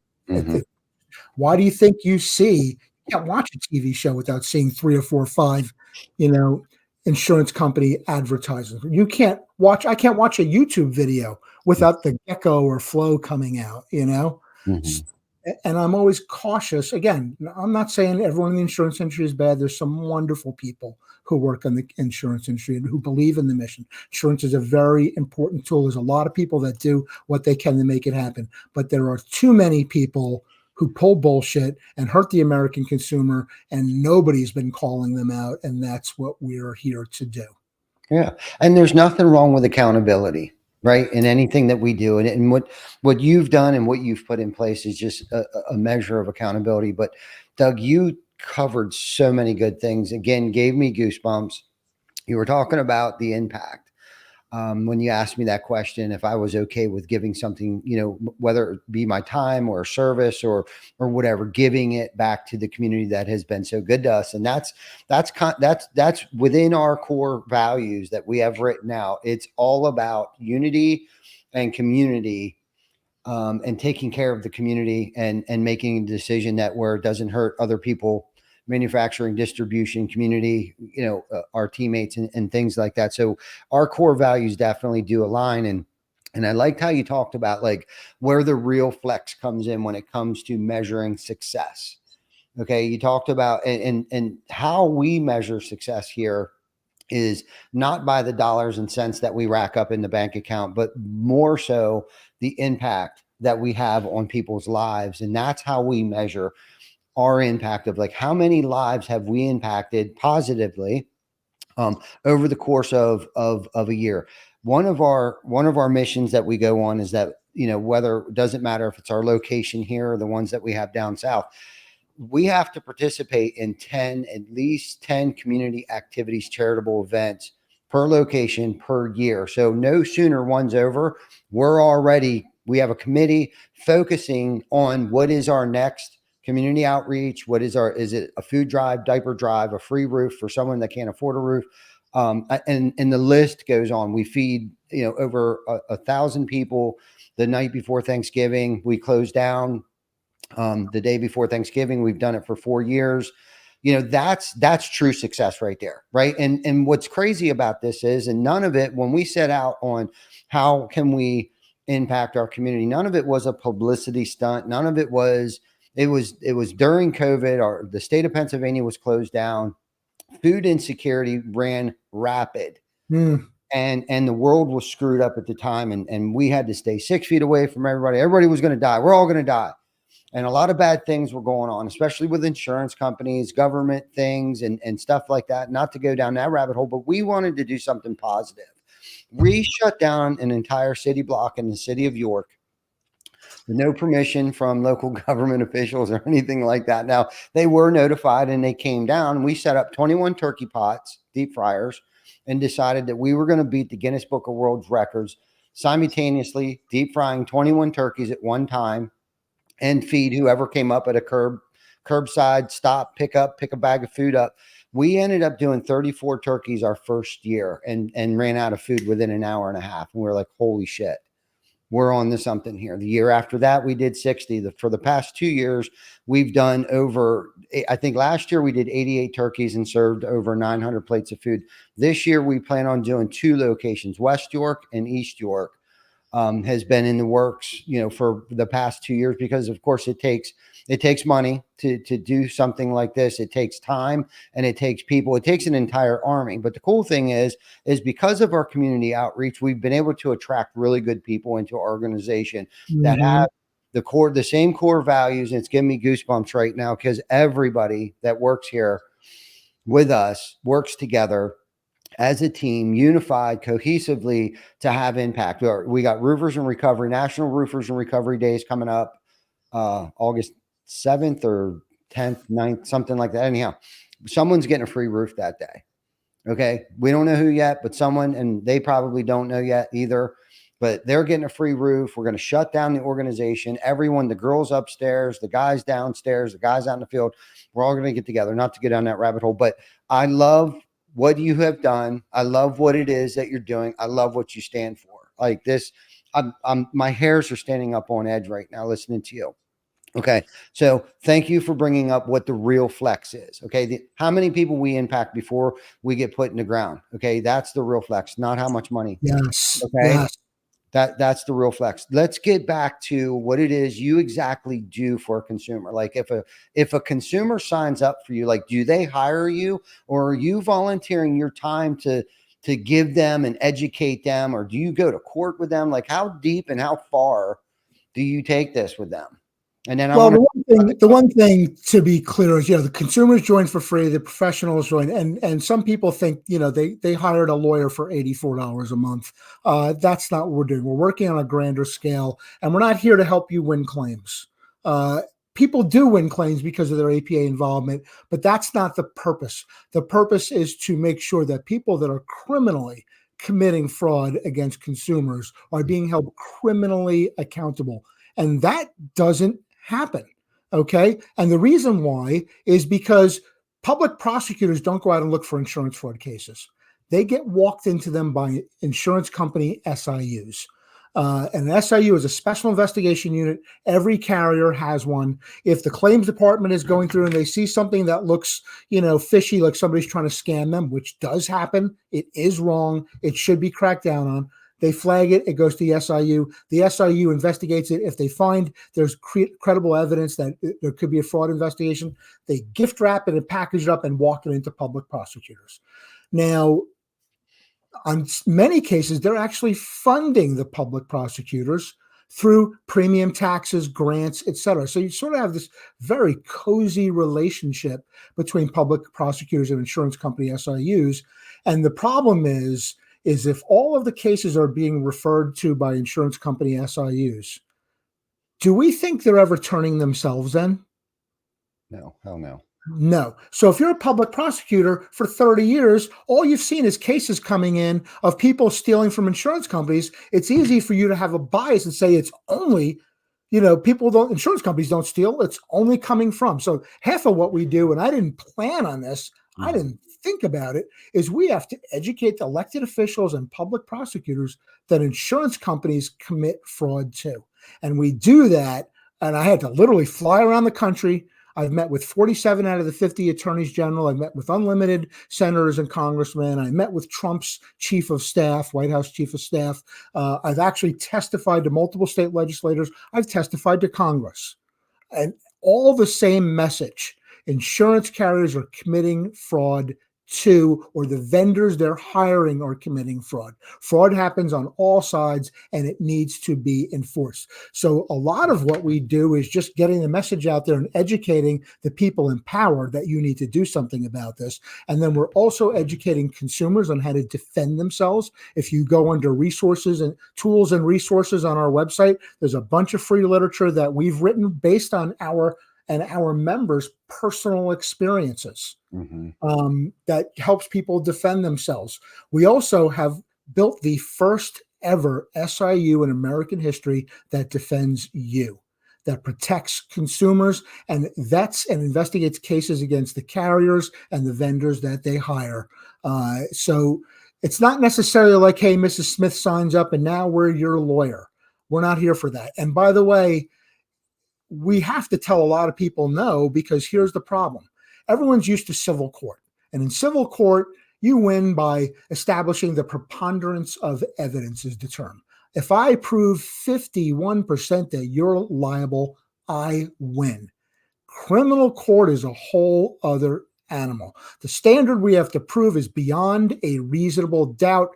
[SPEAKER 4] why do you think you can't watch a TV show without seeing 3 or 4 or 5, insurance company advertisements? I can't watch a YouTube video without the gecko or flow coming out, And I'm always cautious. Again, I'm not saying everyone in the insurance industry is bad. There's some wonderful people who work in the insurance industry and who believe in the mission. Insurance is a very important tool. There's a lot of people that do what they can to make it happen. But there are too many people who pull bullshit and hurt the American consumer, and nobody's been calling them out. And that's what we're here to do.
[SPEAKER 1] Yeah. And there's nothing wrong with accountability, right? In anything that we do. And what you've done and what you've put in place is just a measure of accountability. But Doug, you covered so many good things. Again, gave me goosebumps. You were talking about the impact. When you asked me that question, if I was okay with giving something, whether it be my time or service or whatever, giving it back to the community that has been so good to us. And that's within our core values that we have written out. It's all about unity and community, and taking care of the community and making a decision that where it doesn't hurt other people, manufacturing, distribution, community, our teammates and things like that. So our core values definitely do align. And I liked how you talked about like where the real flex comes in when it comes to measuring success. Okay. You talked about, and how we measure success here is not by the dollars and cents that we rack up in the bank account, but more so the impact that we have on people's lives. And that's how we measure our impact of like how many lives have we impacted positively over the course of a year. One of our missions that we go on is that, whether it doesn't matter if it's our location here or the ones that we have down south, we have to participate in at least 10 community activities, charitable events per location per year. So no sooner one's over, we have a committee focusing on what is our next community outreach. Is it a food drive, diaper drive, a free roof for someone that can't afford a roof? And the list goes on. We feed, over 1,000 people the night before Thanksgiving. We close down the day before Thanksgiving. We've done it for 4 years. That's true success right there. Right. And what's crazy about this is, and none of it, when we set out on how can we impact our community, none of it was a publicity stunt. None of it was, it was during COVID, the state of Pennsylvania was closed down. Food insecurity ran rapid. And the world was screwed up at the time. And we had to stay 6 feet away from everybody. Everybody was going to die. We're all going to die. And a lot of bad things were going on, especially with insurance companies, government things, and stuff like that. Not to go down that rabbit hole, but we wanted to do something positive. We shut down an entire city block in the city of York with no permission from local government officials or anything like that. Now, they were notified and they came down. We set up 21 turkey pots, deep fryers, and decided that we were going to beat the Guinness Book of World Records, simultaneously deep frying 21 turkeys at one time and feed whoever came up at a curbside stop, pick a bag of food up. We ended up doing 34 turkeys our first year and ran out of food within an hour and a half. And we were like, holy shit, we're on to something here. The year after that, we did 60. For the past 2 years, we've done I think last year we did 88 turkeys and served over 900 plates of food. This year, we plan on doing 2 locations, West York and East York. Has been in the works, for the past 2 years, because of course it takes money to do something like this. It takes time and it takes people. It takes an entire army. But the cool thing is because of our community outreach, we've been able to attract really good people into our organization that have the same core values. And it's giving me goosebumps right now because everybody that works here with us works together as a team, unified, cohesively to have impact. We got Roofers in Recovery, National Roofers in Recovery Days coming up August 7th or 10th, 9th, something like that. Anyhow, someone's getting a free roof that day. Okay. We don't know who yet, but someone, and they probably don't know yet either, but they're getting a free roof. We're going to shut down the organization. Everyone, the girls upstairs, the guys downstairs, the guys out in the field, we're all going to get together, not to get down that rabbit hole. But I love what you have done. I love what it is that you're doing. I love what you stand for. Like this, my hairs are standing up on edge right now listening to you. Okay. So thank you for bringing up what the real flex is. Okay. How many people we impact before we get put in the ground. Okay. That's the real flex, not how much money.
[SPEAKER 4] Yes.
[SPEAKER 1] Okay.
[SPEAKER 4] Yes.
[SPEAKER 1] That's the real flex. Let's get back to what it is you exactly do for a consumer. Like if a consumer signs up for you, like, do they hire you, or are you volunteering your time to give them and educate them, or do you go to court with them? Like, how deep and how far do you take this with them? And then
[SPEAKER 4] Well, the one thing to be clear is, the consumers join for free, the professionals join, and some people think, they hired a lawyer for $84 a month. That's not what we're doing. We're working on a grander scale, and we're not here to help you win claims. People do win claims because of their APA involvement, but that's not the purpose. The purpose is to make sure that people that are criminally committing fraud against consumers are being held criminally accountable. And that doesn't happen. Okay. And the reason why is because public prosecutors don't go out and look for insurance fraud cases. They get walked into them by insurance company SIUs. And an SIU is a special investigation unit. Every carrier has one. If the claims department is going through and they see something that looks, fishy, like somebody's trying to scam them, which does happen, it is wrong, it should be cracked down on. They flag it. It goes to the SIU. The SIU investigates it. If they find there's credible evidence that there could be a fraud investigation, they gift wrap it and package it up and walk it into public prosecutors. Now, on many cases, they're actually funding the public prosecutors through premium taxes, grants, et cetera. So you sort of have this very cozy relationship between public prosecutors and insurance company SIUs. And the problem is if all of the cases are being referred to by insurance company SIUs, do we think they're ever turning themselves in?
[SPEAKER 1] No, hell no.
[SPEAKER 4] No. So if you're a public prosecutor for 30 years, all you've seen is cases coming in of people stealing from insurance companies. It's easy for you to have a bias and say it's only, insurance companies don't steal. It's only coming from. So half of what we do, and I didn't plan on this, I didn't think about it, is we have to educate the elected officials and public prosecutors that insurance companies commit fraud too. And we do that. And I had to literally fly around the country. I've met with 47 out of the 50 attorneys general. I met with unlimited senators and congressmen. I met with Trump's chief of staff, White House chief of staff. I've actually testified to multiple state legislators. I've testified to Congress. And all the same message. Insurance carriers are committing fraud too, or the vendors they're hiring are committing fraud. Fraud happens on all sides and it needs to be enforced. So a lot of what we do is just getting the message out there and educating the people in power that you need to do something about this. And then we're also educating consumers on how to defend themselves. If you go under resources and tools and resources on our website, there's a bunch of free literature that we've written based on our members' personal experiences that helps people defend themselves. We also have built the first ever SIU in American history that defends you, that protects consumers and vets and investigates cases against the carriers and the vendors that they hire. So it's not necessarily like, hey, Mrs. Smith signs up and now we're your lawyer. We're not here for that. And by the way, we have to tell a lot of people no, because here's the problem. Everyone's used to civil court. And in civil court, you win by establishing the preponderance of evidence is the term. If I prove 51% that you're liable, I win. Criminal court is a whole other animal. The standard we have to prove is beyond a reasonable doubt.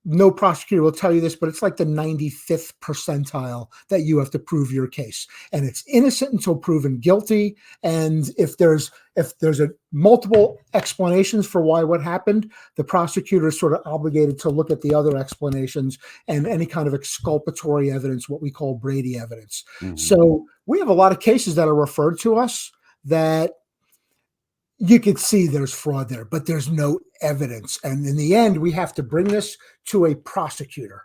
[SPEAKER 4] No prosecutor will tell you this, but it's like the 95th percentile that you have to prove your case. And it's innocent until proven guilty. And if there's a multiple explanations for why what happened, the prosecutor is sort of obligated to look at the other explanations and any kind of exculpatory evidence, what we call Brady evidence. So we have a lot of cases that are referred to us that you could see there's fraud there, but there's no evidence. And in the end, we have to bring this to a prosecutor.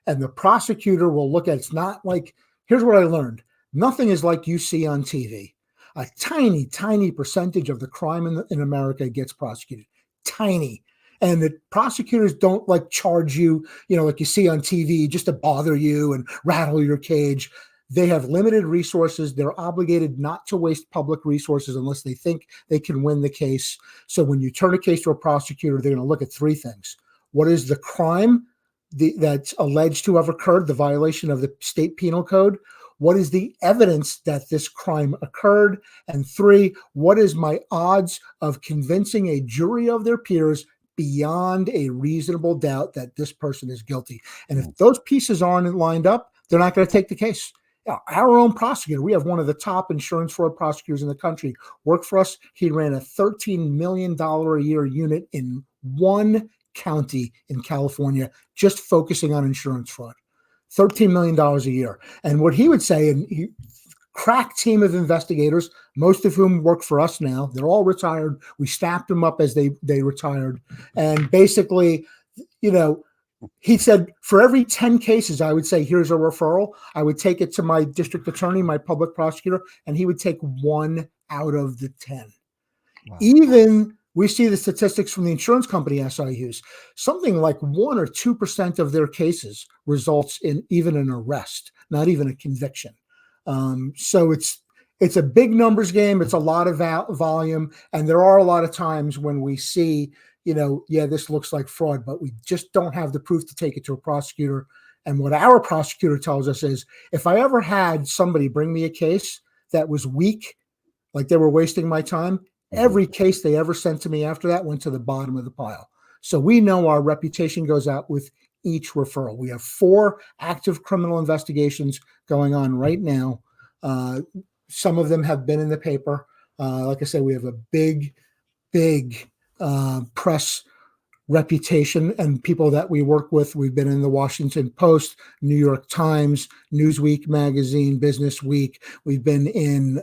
[SPEAKER 4] And the prosecutor will look at it's not like, here's what I learned. Nothing is like you see on TV. A tiny, tiny percentage of the crime in America gets prosecuted. Tiny. And the prosecutors don't like charge you, like you see on TV just to bother you and rattle your cage. They have limited resources. They're obligated not to waste public resources unless they think they can win the case. So when you turn a case to a prosecutor, they're going to look at three things. What is the crime that's alleged to have occurred, the violation of the state penal code? What is the evidence that this crime occurred? And three, what is my odds of convincing a jury of their peers beyond a reasonable doubt that this person is guilty? And if those pieces aren't lined up, they're not going to take the case. Our own prosecutor, we have one of the top insurance fraud prosecutors in the country, work for us. He ran a $13 million a year unit in one county in California, just focusing on insurance fraud. $13 million a year. And what he would say, and he crack team of investigators, most of whom work for us now, they're all retired. We staffed them up as they retired. And basically, he said, for every 10 cases, I would say, here's a referral. I would take it to my district attorney, my public prosecutor, and he would take 1 out of the 10. Wow. Even we see the statistics from the insurance company SIUs, something like 1 or 2% of their cases results in even an arrest, not even a conviction. So it's a big numbers game. It's a lot of volume. And there are a lot of times when we see, this looks like fraud, but we just don't have the proof to take it to a prosecutor. And what our prosecutor tells us is, if I ever had somebody bring me a case that was weak, like they were wasting my time, every case they ever sent to me after that went to the bottom of the pile. So we know our reputation goes out with each referral. We have 4 active criminal investigations going on right now. Some of them have been in the paper. Like I said, we have a big press reputation and people that we work with. We've been in the Washington Post, New York Times, Newsweek magazine, Business Week. We've been in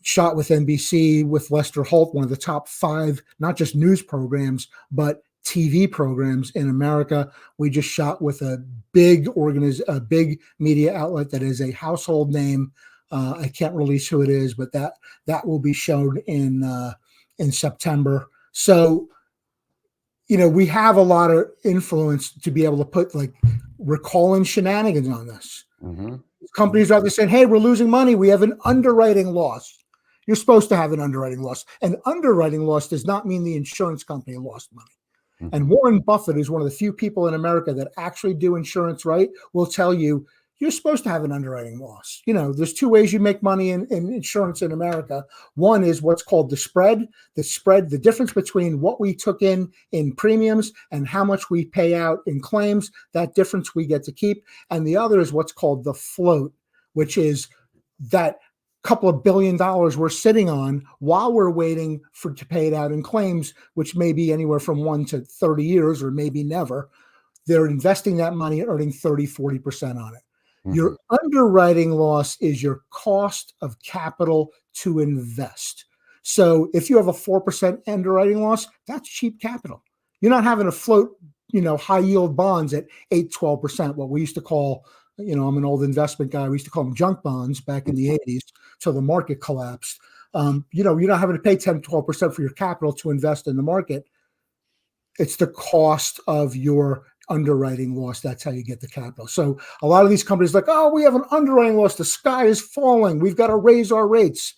[SPEAKER 4] Shot with NBC with Lester Holt, one of the top 5, not just news programs, but TV programs in America. We just shot with a big media outlet that is a household name. I can't release who it is, but that will be shown in September. So, we have a lot of influence to be able to put we're calling shenanigans on this. Mm-hmm. Companies are saying, hey, we're losing money. We have an underwriting loss. You're supposed to have an underwriting loss. An underwriting loss does not mean the insurance company lost money. Mm-hmm. And Warren Buffett is one of the few people in America that actually do insurance right, will tell you, you're supposed to have an underwriting loss. There's 2 ways you make money in insurance in America. One is what's called the spread, the difference between what we took in premiums and how much we pay out in claims. That difference we get to keep. And the other is what's called the float, which is that couple of $1 billion we're sitting on while we're waiting to pay it out in claims, which may be anywhere from 1 to 30 years or maybe never. They're investing that money, earning 30, 40% on it. Mm-hmm. Your underwriting loss is your cost of capital to invest. So if you have a 4% underwriting loss, that's cheap capital. You're not having to float, high yield bonds at 8, 12%, what we used to call, I'm an old investment guy. We used to call them junk bonds back in the 80s till the market collapsed. You're not having to pay 10, 12% for your capital to invest in the market. It's the cost of your underwriting loss. That's how you get the capital. So a lot of these companies we have an underwriting loss. The sky is falling. We've got to raise our rates.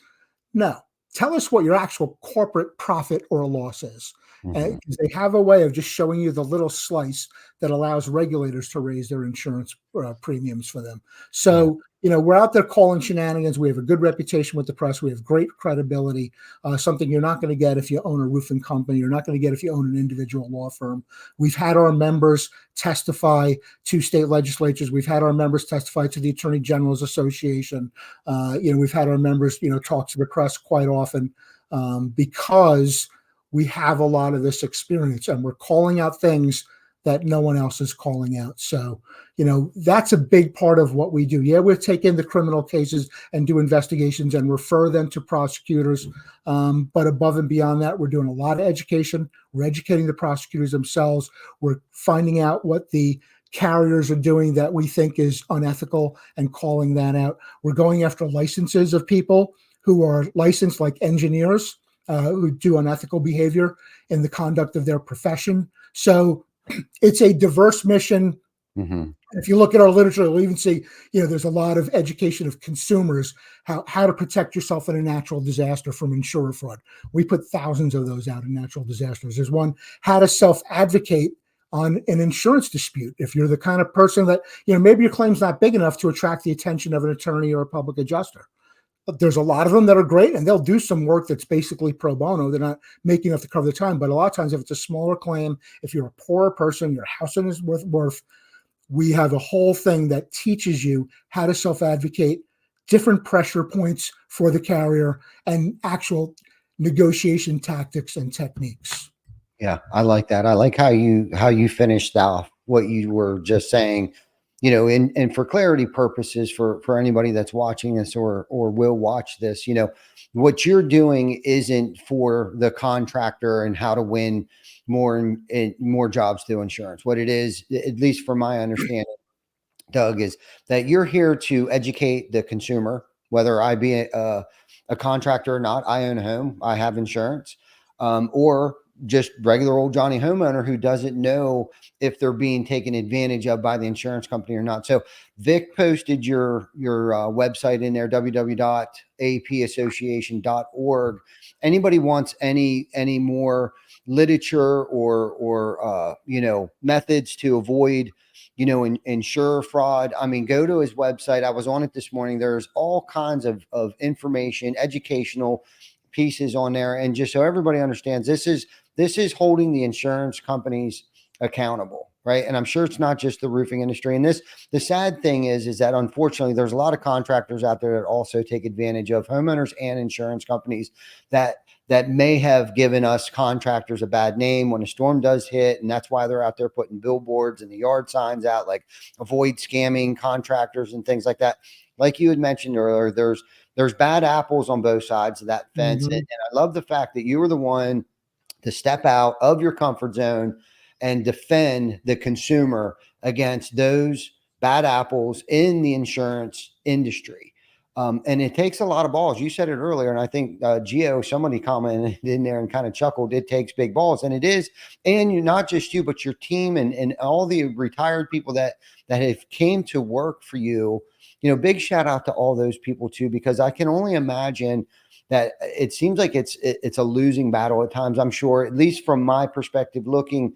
[SPEAKER 4] No, tell us what your actual corporate profit or loss is. Mm-hmm. They have a way of just showing you the little slice that allows regulators to raise their insurance premiums for them. So, we're out there calling shenanigans. We have a good reputation with the press. We have great credibility, something you're not going to get if you own a roofing company. You're not going to get if you own an individual law firm. We've had our members testify to state legislatures. We've had our members testify to the Attorney General's Association. We've had our members, talk to the press quite often because we have a lot of this experience and we're calling out things that no one else is calling out. So, that's a big part of what we do. Yeah, we'll take in the criminal cases and do investigations and refer them to prosecutors. But above and beyond that, we're doing a lot of education. We're educating the prosecutors themselves. We're finding out what the carriers are doing that we think is unethical and calling that out. We're going after licenses of people who are licensed, like engineers, who do unethical behavior in the conduct of their profession. So it's a diverse mission.
[SPEAKER 1] Mm-hmm.
[SPEAKER 4] If you look at our literature, you'll even see, there's a lot of education of consumers, how to protect yourself in a natural disaster from insurer fraud. We put thousands of those out in natural disasters. There's one, how to self-advocate on an insurance dispute. If you're the kind of person that, maybe your claim's not big enough to attract the attention of an attorney or a public adjuster. But there's a lot of them that are great, and they'll do some work that's basically pro bono. They're not making enough to cover the time. But a lot of times, if it's a smaller claim, if you're a poorer person, your house is worth, we have a whole thing that teaches you how to self-advocate, different pressure points for the carrier, and actual negotiation tactics and techniques.
[SPEAKER 1] Yeah, I like that. I like how you finished off what you were just saying. And for clarity purposes, for anybody that's watching this or will watch this, what you're doing isn't for the contractor and how to win more jobs through insurance. What it is, at least from my understanding, Doug, is that you're here to educate the consumer, whether I be a contractor or not. I own a home, I have insurance, or just regular old Johnny homeowner who doesn't know if they're being taken advantage of by the insurance company or not. So Vic posted your website in there, www.apassociation.org. Anybody wants any more literature or methods to avoid insurer fraud, I mean, go to his website. I was on it this morning. There's all kinds of information, educational pieces on there. And just so everybody understands, this is holding the insurance companies accountable, right? And I'm sure it's not just the roofing industry. And the sad thing is that unfortunately, there's a lot of contractors out there that also take advantage of homeowners and insurance companies that may have given us contractors a bad name when a storm does hit. And that's why they're out there putting billboards and the yard signs out, like avoid scamming contractors and things like that. Like you had mentioned earlier, there's bad apples on both sides of that fence.
[SPEAKER 4] Mm-hmm.
[SPEAKER 1] And I love the fact that you were the one to step out of your comfort zone and defend the consumer against those bad apples in the insurance industry. And it takes a lot of balls. You said it earlier, and I think somebody commented in there and kind of chuckled. It takes big balls, and it is. And you're not just you, but your team and all the retired people that have came to work for you. Big shout out to all those people too, because I can only imagine that it seems like it's a losing battle at times. I'm sure, at least from my perspective, looking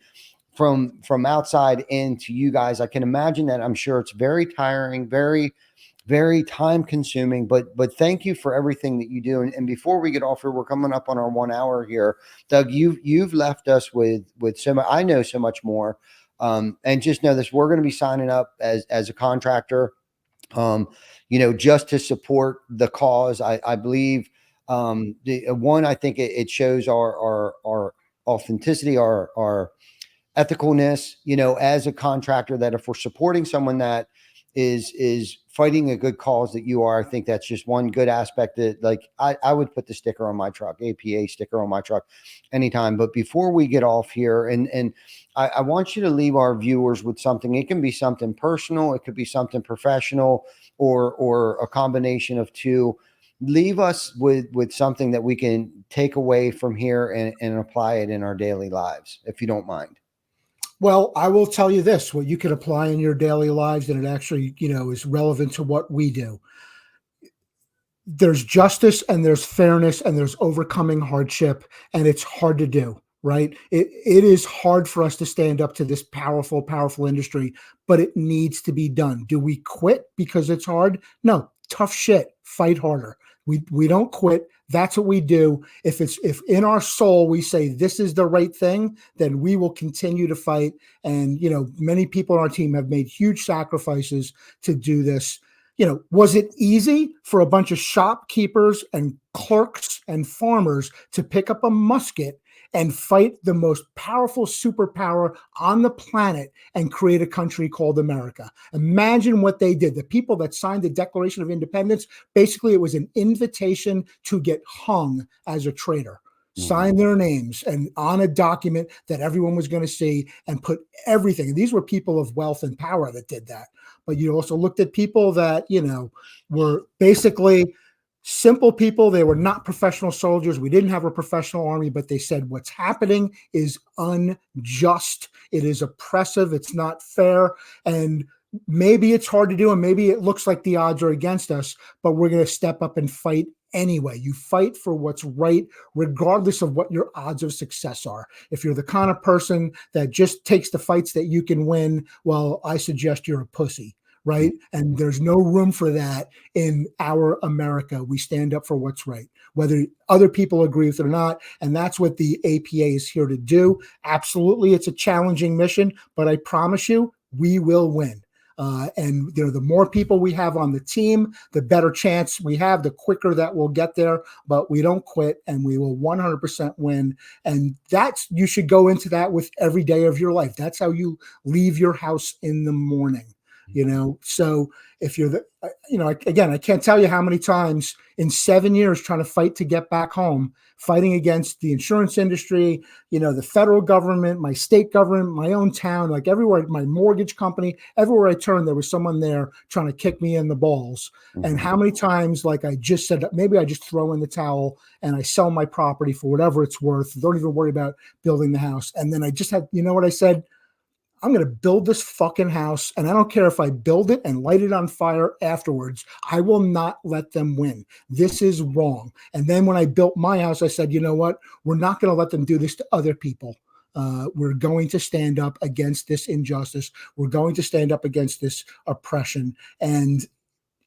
[SPEAKER 1] from outside into you guys, I can imagine that. I'm sure it's very tiring, very, very time consuming, but thank you for everything that you do. And before we get off here, we're coming up on our 1 hour here. Doug, you've left us with so much. I know so much more. And just know this, we're going to be signing up as a contractor, just to support the cause. I believe, I think it shows our authenticity, our ethicalness, as a contractor, that if we're supporting someone that is fighting a good cause that you are, I think that's just one good aspect that, like, I would put the sticker on my truck, APA sticker on my truck anytime. But before we get off here, and I want you to leave our viewers with something. It can be something personal, it could be something professional, or a combination of two. Leave us with something that we can take away from here and apply it in our daily lives, if you don't mind.
[SPEAKER 4] Well, I will tell you this, what you can apply in your daily lives, and it actually, is relevant to what we do. There's justice and there's fairness and there's overcoming hardship, and it's hard to do, right? It is hard for us to stand up to this powerful, powerful industry, but it needs to be done. Do we quit because it's hard? No, tough shit, fight harder. We don't quit. That's what we do. If in our soul we say this is the right thing, then we will continue to fight. And many people on our team have made huge sacrifices to do this. Was it easy for a bunch of shopkeepers and clerks and farmers to pick up a musket and fight the most powerful superpower on the planet and create a country called America. Imagine what they did. The people that signed the Declaration of Independence, basically it was an invitation to get hung as a traitor. Sign their names and on a document that everyone was going to see and put everything. And these were people of wealth and power that did that. But you also looked at people that, were basically simple people. They were not professional soldiers. We didn't have a professional army, but they said what's happening is unjust. It is oppressive. It's not fair. And maybe it's hard to do. And maybe it looks like the odds are against us, but we're going to step up and fight anyway. You fight for what's right, regardless of what your odds of success are. If you're the kind of person that just takes the fights that you can win, well, I suggest you're a pussy, right? And there's no room for that in our America. We stand up for what's right, whether other people agree with it or not. And that's what the APA is here to do. Absolutely, it's a challenging mission, but I promise you, we will win. And the more people we have on the team, the better chance we have, the quicker that we'll get there. But we don't quit, and we will 100% win. And you should go into that with every day of your life. That's how you leave your house in the morning. So if you're again, I can't tell you how many times in 7 years trying to fight to get back home, fighting against the insurance industry, the federal government, my state government, my own town, like everywhere, my mortgage company, everywhere I turned, there was someone there trying to kick me in the balls. And how many times, like I just said, maybe I just throw in the towel and I sell my property for whatever it's worth. Don't even worry about building the house. And then I just had, what I said? I'm going to build this fucking house, and I don't care if I build it and light it on fire afterwards. I will not let them win. This is wrong. And then when I built my house, I said, you know what? We're not going to let them do this to other people. We're going to stand up against this injustice. We're going to stand up against this oppression. And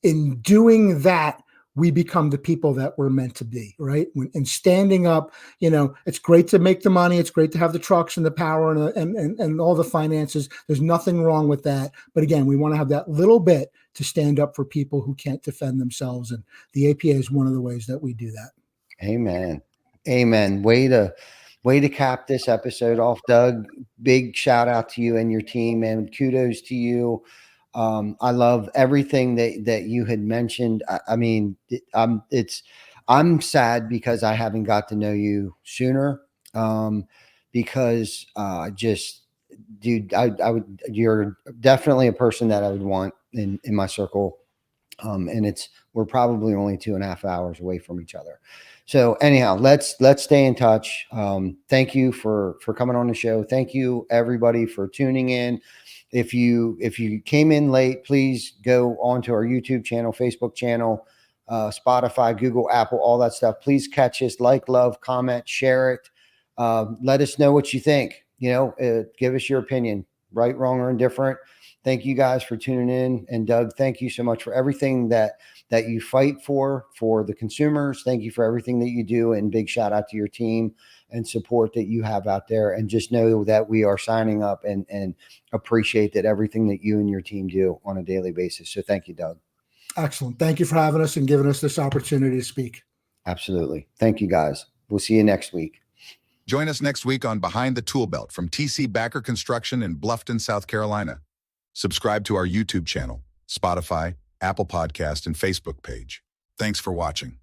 [SPEAKER 4] in doing that, we become the people that we're meant to be, right? And standing up, it's great to make the money. It's great to have the trucks and the power and all the finances. There's nothing wrong with that. But again, we want to have that little bit to stand up for people who can't defend themselves. And the APA is one of the ways that we do that.
[SPEAKER 1] Amen. Amen. Way to cap this episode off, Doug. Big shout out to you and your team, and kudos to you. I love everything that you had mentioned. I'm sad because I haven't got to know you sooner. Because dude, you're definitely a person that I would want in my circle. And we're probably only 2.5 hours away from each other. So anyhow, let's stay in touch. Thank you for coming on the show. Thank you everybody for tuning in. If you came in late, please go onto our YouTube channel, Facebook channel, Spotify, Google, Apple, all that stuff. Please catch us, like, love, comment, share it. Let us know what you think. Give us your opinion, right, wrong, or indifferent. Thank you guys for tuning in. And Doug, thank you so much for everything that you fight for the consumers. Thank you for everything that you do. And big shout out to your team and support that you have out there. And just know that we are signing up and appreciate that everything that you and your team do on a daily basis. So thank you, Doug.
[SPEAKER 4] Excellent. Thank you for having us and giving us this opportunity to speak.
[SPEAKER 1] Absolutely. Thank you, guys. We'll see you next week.
[SPEAKER 5] Join us next week on Behind the ToolBelt from TC Backer Construction in Bluffton, South Carolina. Subscribe to our YouTube channel, Spotify, Apple Podcast, and Facebook page. Thanks for watching.